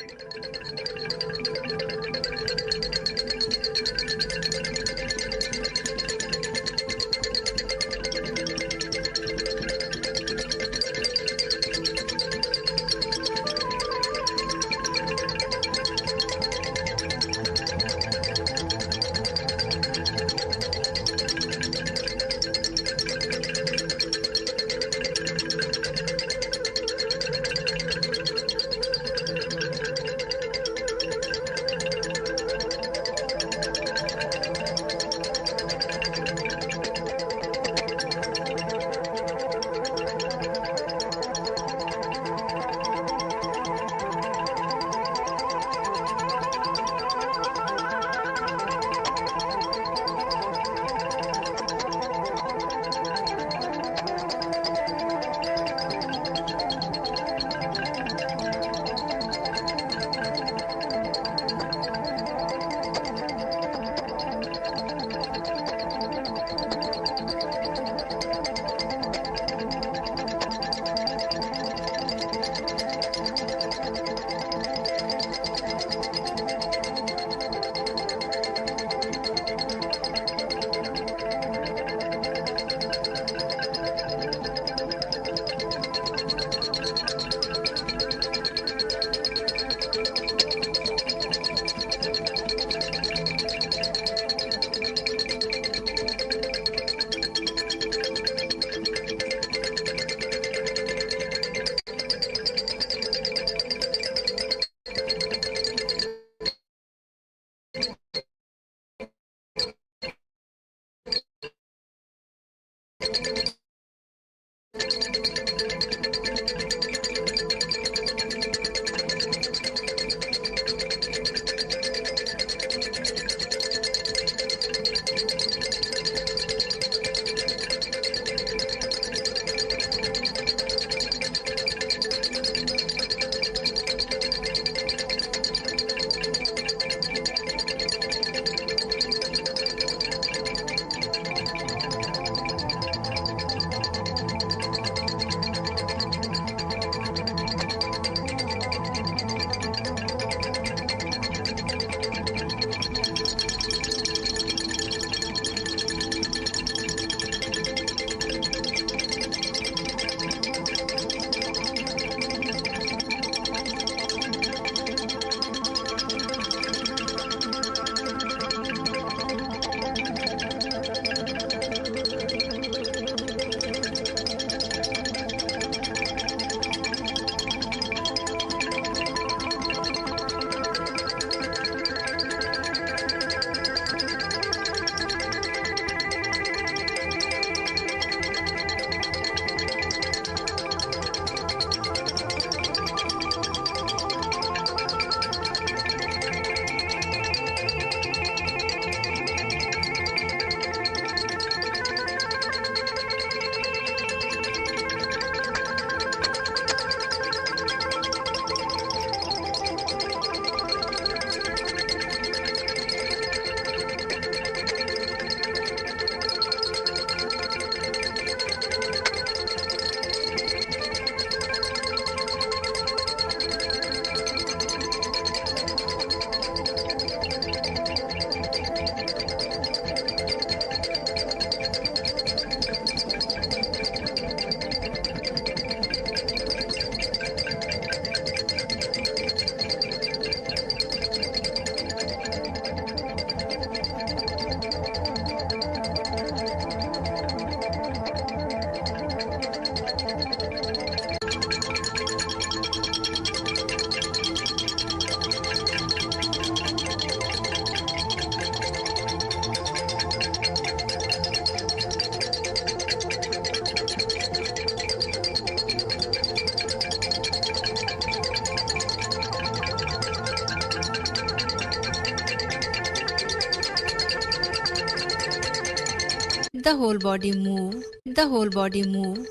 the whole body move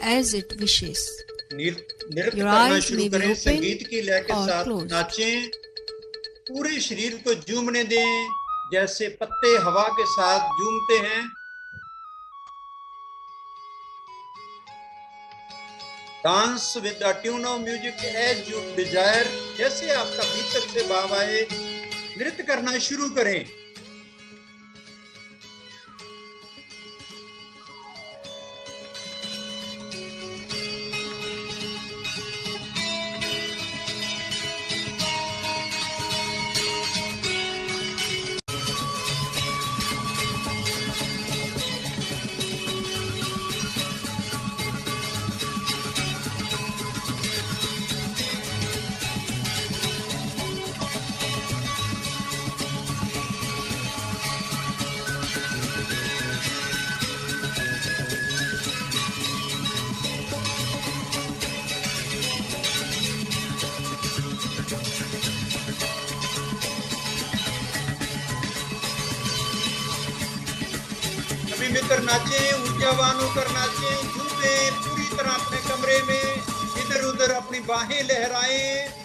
as it wishes.
नृत्य
Your
करना
eyes
शुरू
may be
करें,
open
संगीत की लय के
or
साथ
closed.
नाचें, पूरे शरीर को झूमने दें जैसे पत्ते हवा के साथ झूमते हैं। Dance with the tune of music as you desire, जैसे आपका भीतर से भाव आए नृत्य करना शुरू करें। सभी मित्र नाचे, ऊर्जावान होकर नाचे, झूमे पूरी तरह अपने कमरे में, इधर उधर अपनी बाहें लहराएं।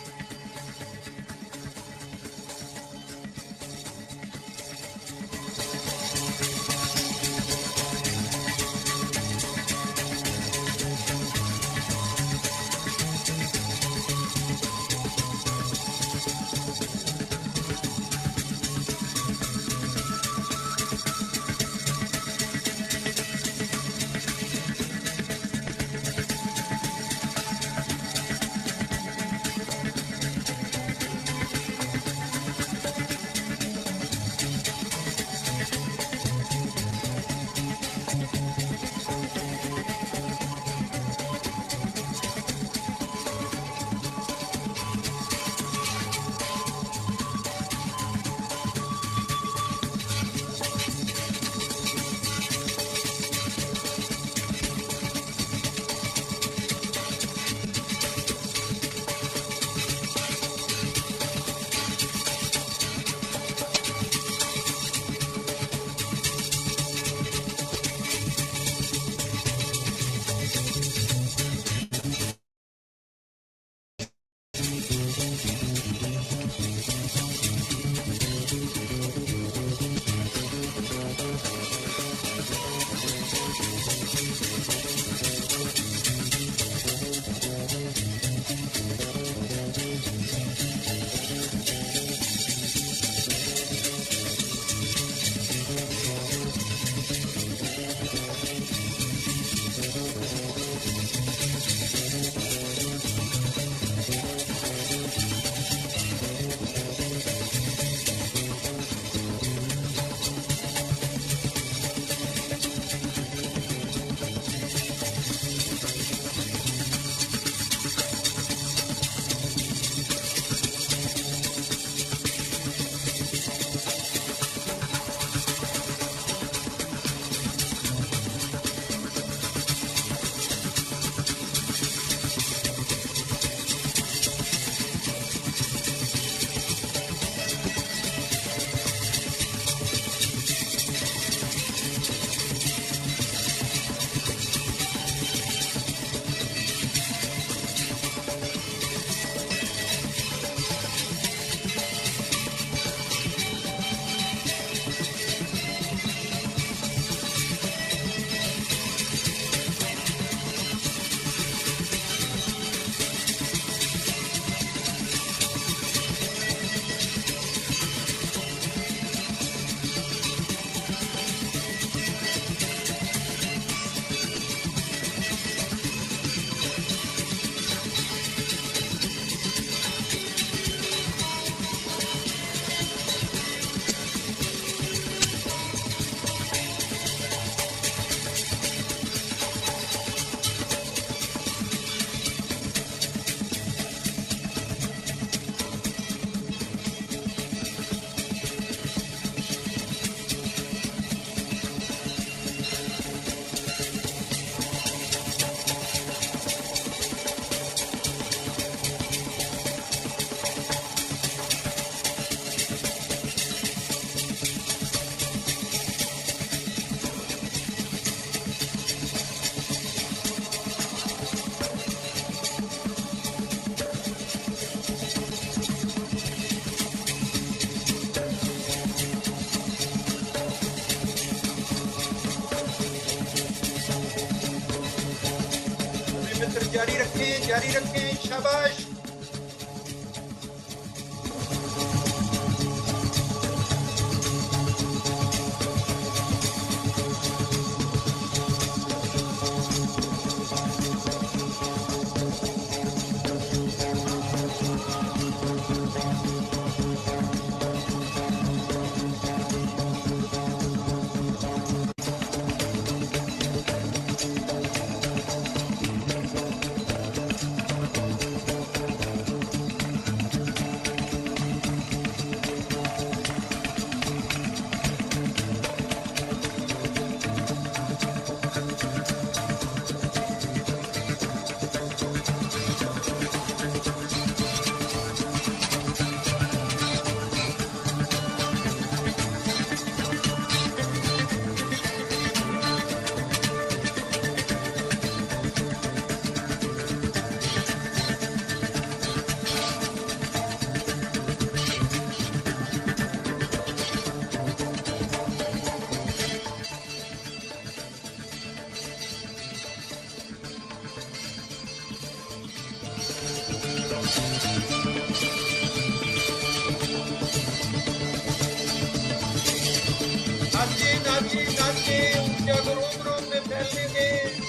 मंत्र जारी रखें, शाबाश। नाचे ऊर्जा को रोम रोम में फैलने दें।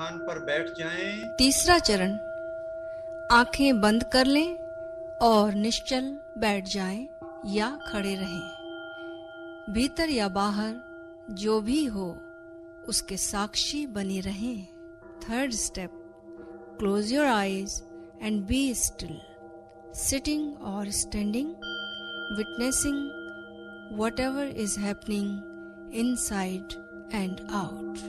स्थान पर बैठ जाएं।
तीसरा चरण, आंखें बंद कर लें और निश्चल बैठ जाएं या खड़े रहें। भीतर या बाहर जो भी हो उसके साक्षी बने रहें। Third step, close your eyes and be still, sitting और standing, witnessing whatever is happening inside and out.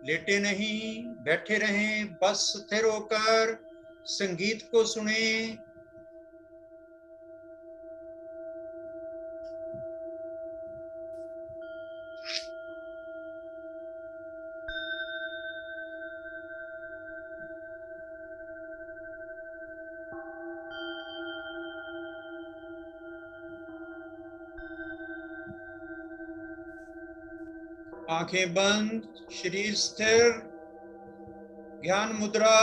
लेटे नहीं, बैठे रहें, बस स्थिर होकर संगीत को सुनें। आंखें बंद, शरीर स्थिर, ज्ञान मुद्रा।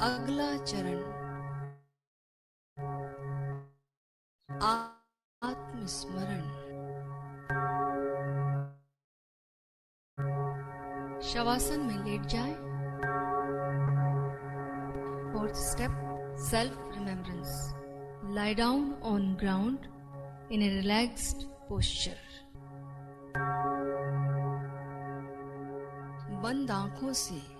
अगला चरण आत्मस्मरण। शवासन में लेट जाएं। Fourth step self remembrance. lie down on ground in a relaxed posture। बंद आंखों से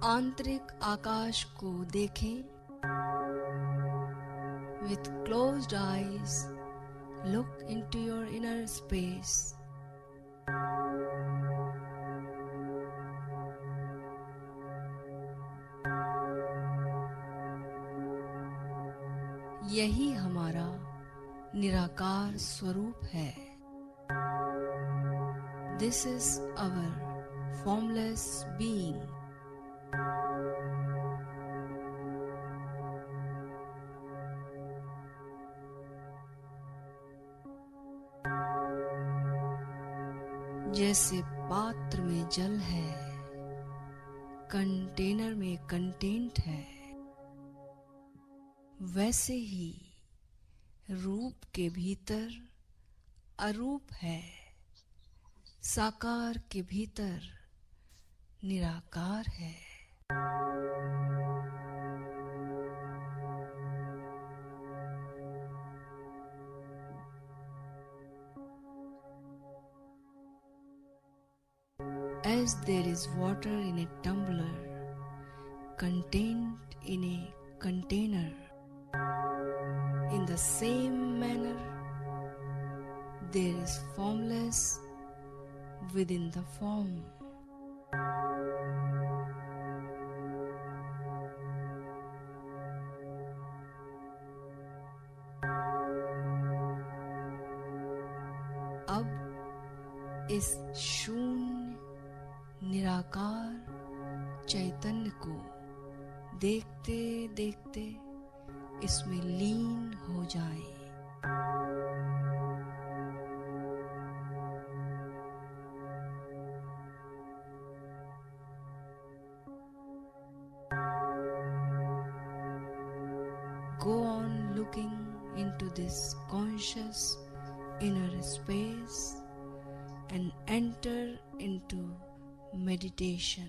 आंतरिक आकाश को देखें। With closed eyes, look into your inner space। यही हमारा निराकार स्वरूप है। This is our formless being। जैसे पात्र में जल है, कंटेनर में कंटेंट है, वैसे ही रूप के भीतर अरूप है, साकार के भीतर निराकार है। As there is water in a tumbler, contained in a container, in the same manner, there is formless within the form। अब इस शून्य निराकार चैतन्य को देखते देखते इसमें लीन हो जाएं। Go on looking into this conscious inner space and enter into meditation।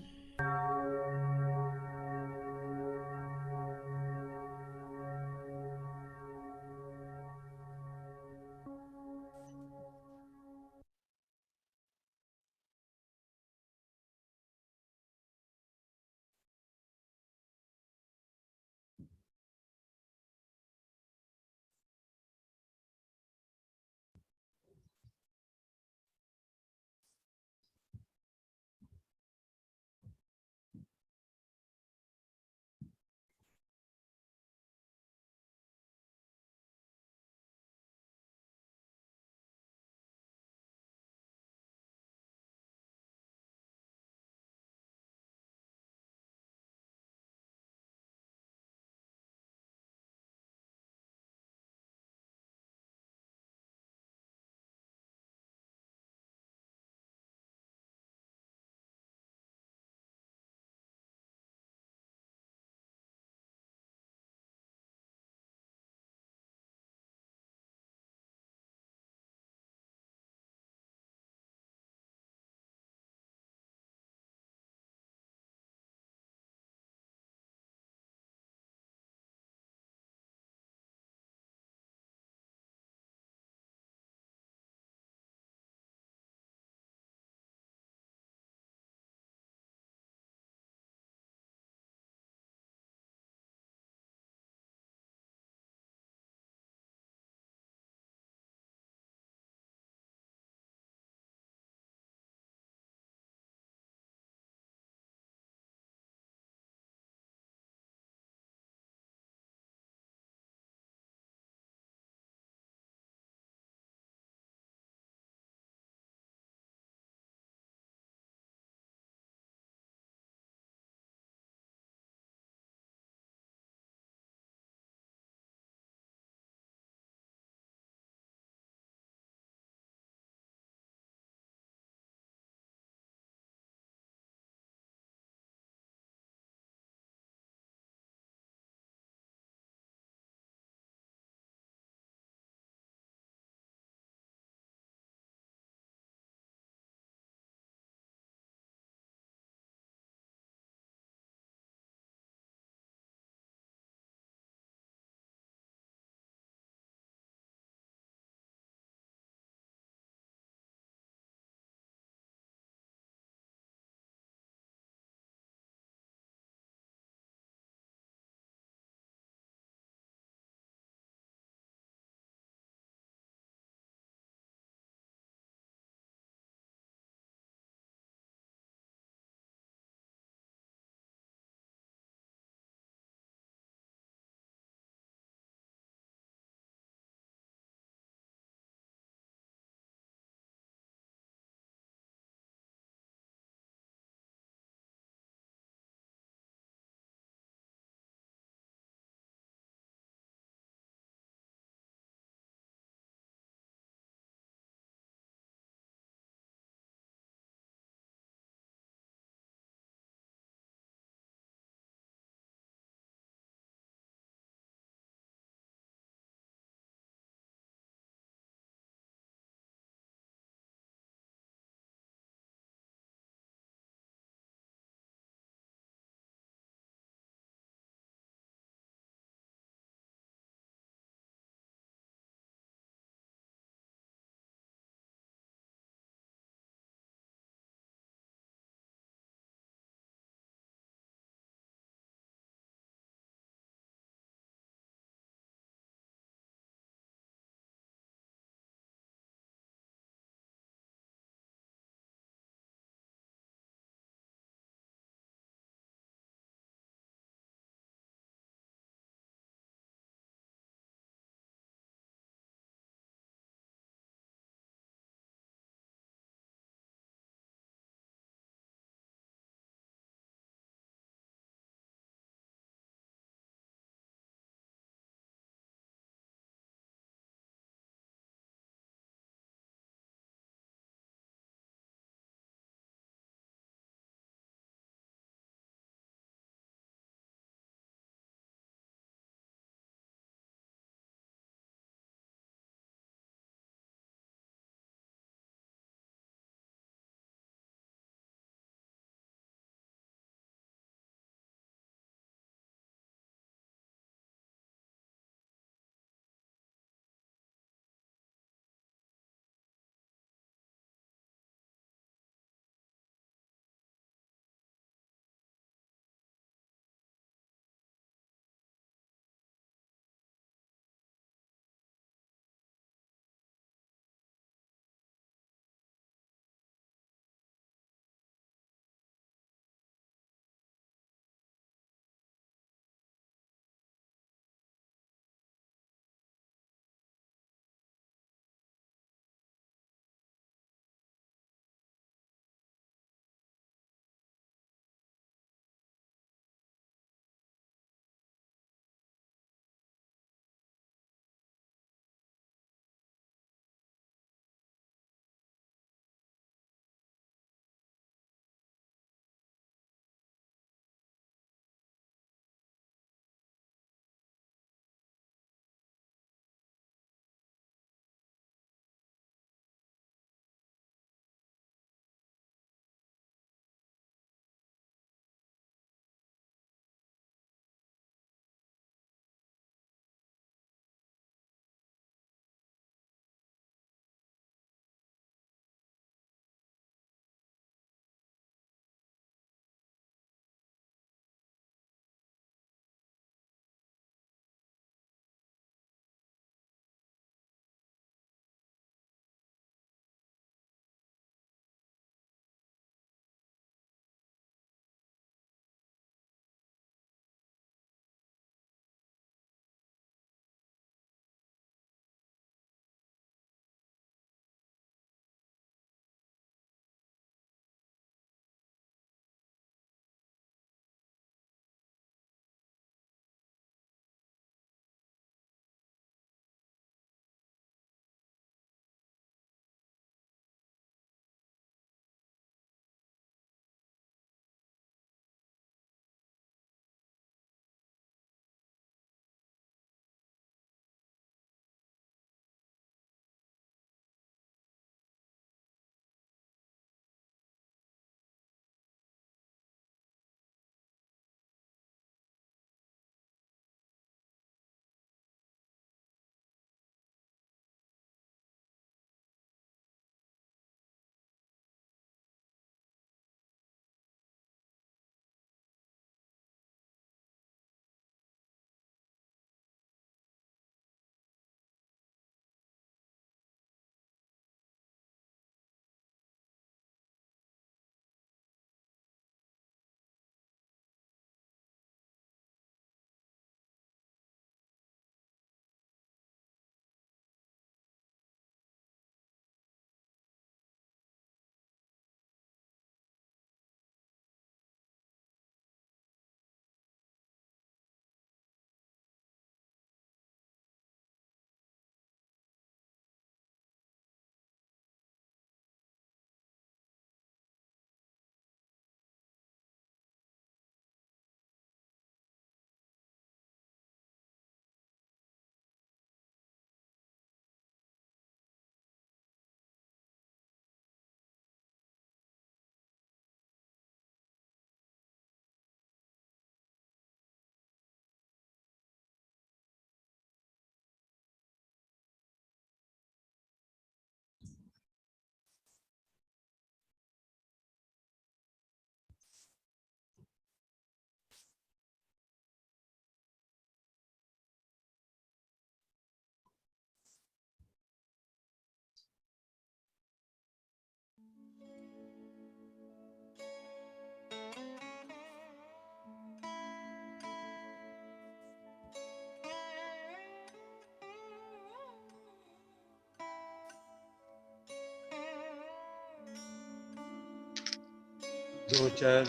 दो चार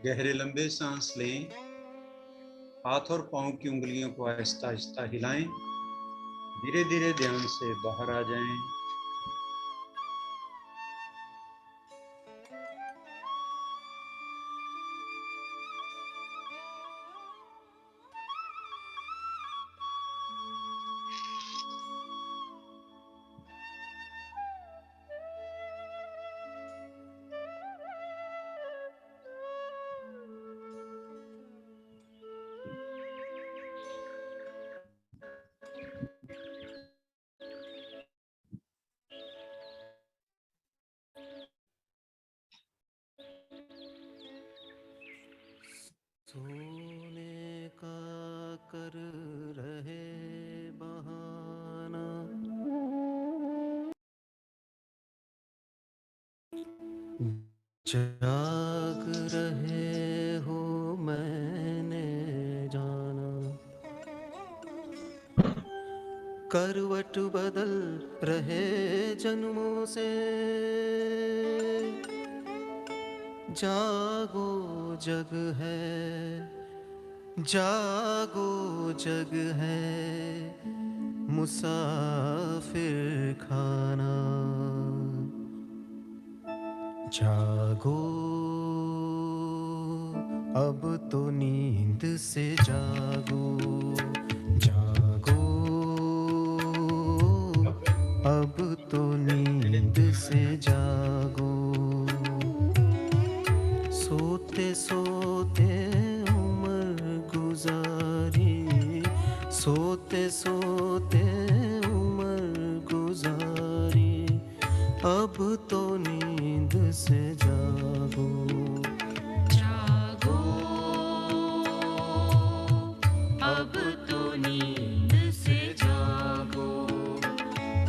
गहरे लंबे सांस लें। हाथ और पांव की उंगलियों को आहिस्ता आहिस्ता हिलाएं। धीरे धीरे ध्यान से बाहर आ जाएं।
सोने का कर रहे बहाना, जाग रहे हो मैंने जाना, करवट बदल रहे जन्मों से, जागो जग है, जागो जग है, मुसाफिर खाना, जागो अब तो नींद से जागो, जागो अब तो नींद से जागो, सोते सोते उम्र गुजारी, सोते सोते उम्र गुजारी, अब तो नींद से जागो, जागो अब तो नींद से जागो,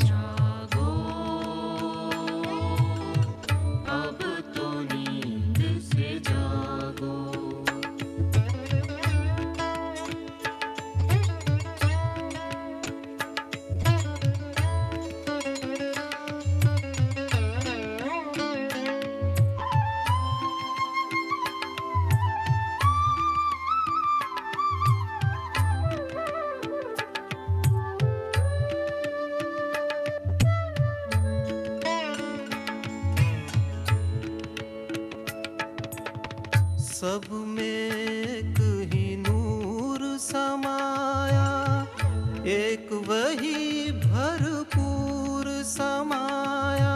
जागो अब तो नींद से जागो। सब में एक ही नूर समाया, एक वही भरपूर समाया,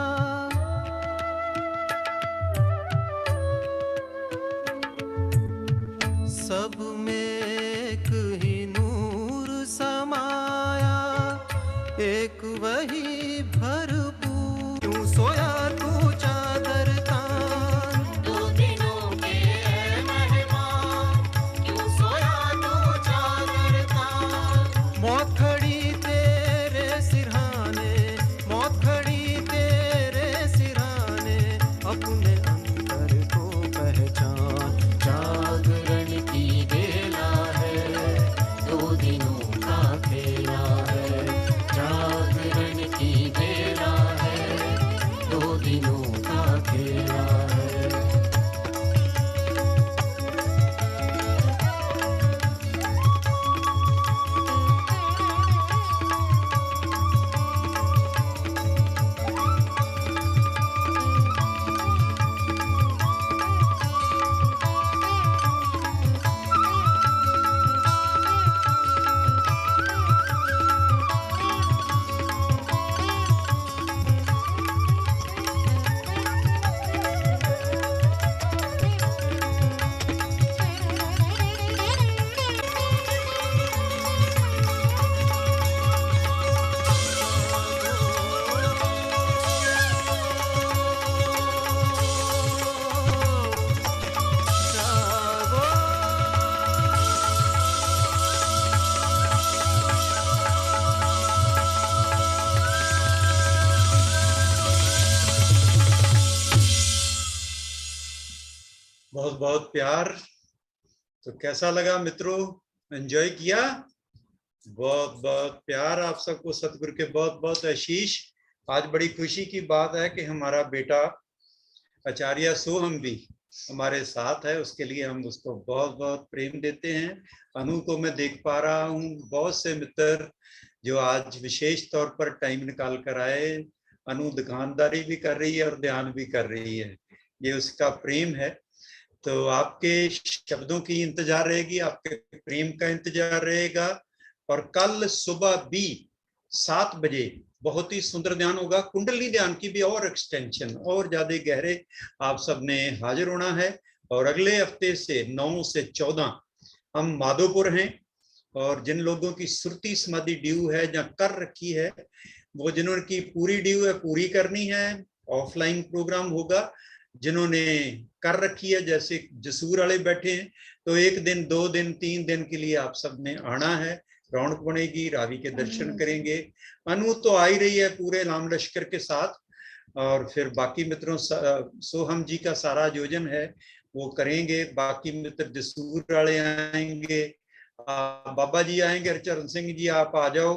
सब में एक ही नूर समाया, एक वही भरपूर, क्यों सोया तू चादर तान, दो दिनों के मेहमान, क्यों सोया तू चादर तान, मौत खड़ी तेरे सिरहाने, मौत खड़ी तेरे सिरहाने, अपने अंतर को पहचान, जागरण की बेला है, दो दिनों का खेला है, जागरण की बेला है, दो दिनों का खेला है।
बहुत बहुत प्यार। तो कैसा लगा मित्रों, एंजॉय किया? बहुत बहुत प्यार आप सबको, सतगुरु के बहुत बहुत आशीष। आज बड़ी खुशी की बात है कि हमारा बेटा आचार्य सोहम भी हमारे साथ है, उसके लिए हम उसको बहुत बहुत प्रेम देते हैं। अनु को मैं देख पा रहा हूँ, बहुत से मित्र जो आज विशेष तौर पर टाइम निकाल कर आए। अनु दुकानदारी भी कर रही है और ध्यान भी कर रही है, ये उसका प्रेम है। तो आपके शब्दों की इंतजार रहेगी, आपके प्रेम का इंतजार रहेगा। और कल सुबह भी 7 बजे बहुत ही सुंदर ध्यान होगा, कुंडली ध्यान की भी और एक्सटेंशन और ज्यादा गहरे आप सबने हाजिर होना है। और अगले हफ्ते से 9 से 14 हम माधोपुर हैं। और जिन लोगों की सुरती समाधि ड्यू है या कर रखी है, वो जिन्होंने की पूरी ड्यू है पूरी करनी है। ऑफलाइन प्रोग्राम होगा। जिन्होंने कर रखी है, जैसे जसूर वाले बैठे हैं, तो 1 दिन 2 दिन 3 दिन के लिए आप सब ने आना है। रौनक बनेगी, रावी के दर्शन करेंगे। अनु तो आ ही रही है पूरे लाम लश्कर के साथ। और फिर बाकी मित्रों, सोहम जी का सारा आयोजन है वो करेंगे। बाकी मित्र जसूर वाले आएंगे, बाबा जी आएंगे, हरचरण सिंह जी आप आ जाओ,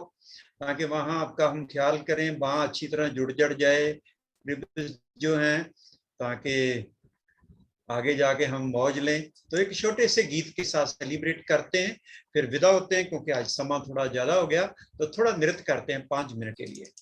ताकि वहां आपका हम ख्याल करें, वहां अच्छी तरह जुड़ जड़ जाए जो हैं, ताकि आगे जाके हम मौज लें। तो एक छोटे से गीत के साथ सेलिब्रेट करते हैं, फिर विदा होते हैं, क्योंकि आज समय थोड़ा ज्यादा हो गया। तो थोड़ा नृत्य करते हैं 5 मिनट के लिए।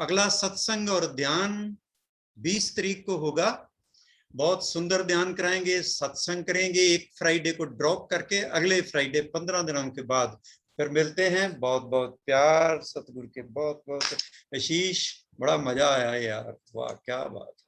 अगला सत्संग और ध्यान 20 तारीख को होगा। बहुत सुंदर ध्यान कराएंगे, सत्संग करेंगे, एक फ्राइडे को ड्रॉप करके अगले फ्राइडे 15 दिनों के बाद फिर मिलते हैं। बहुत बहुत प्यार सतगुरु के, बहुत बहुत आशीष। बड़ा मजा आया यार, वाह क्या बात।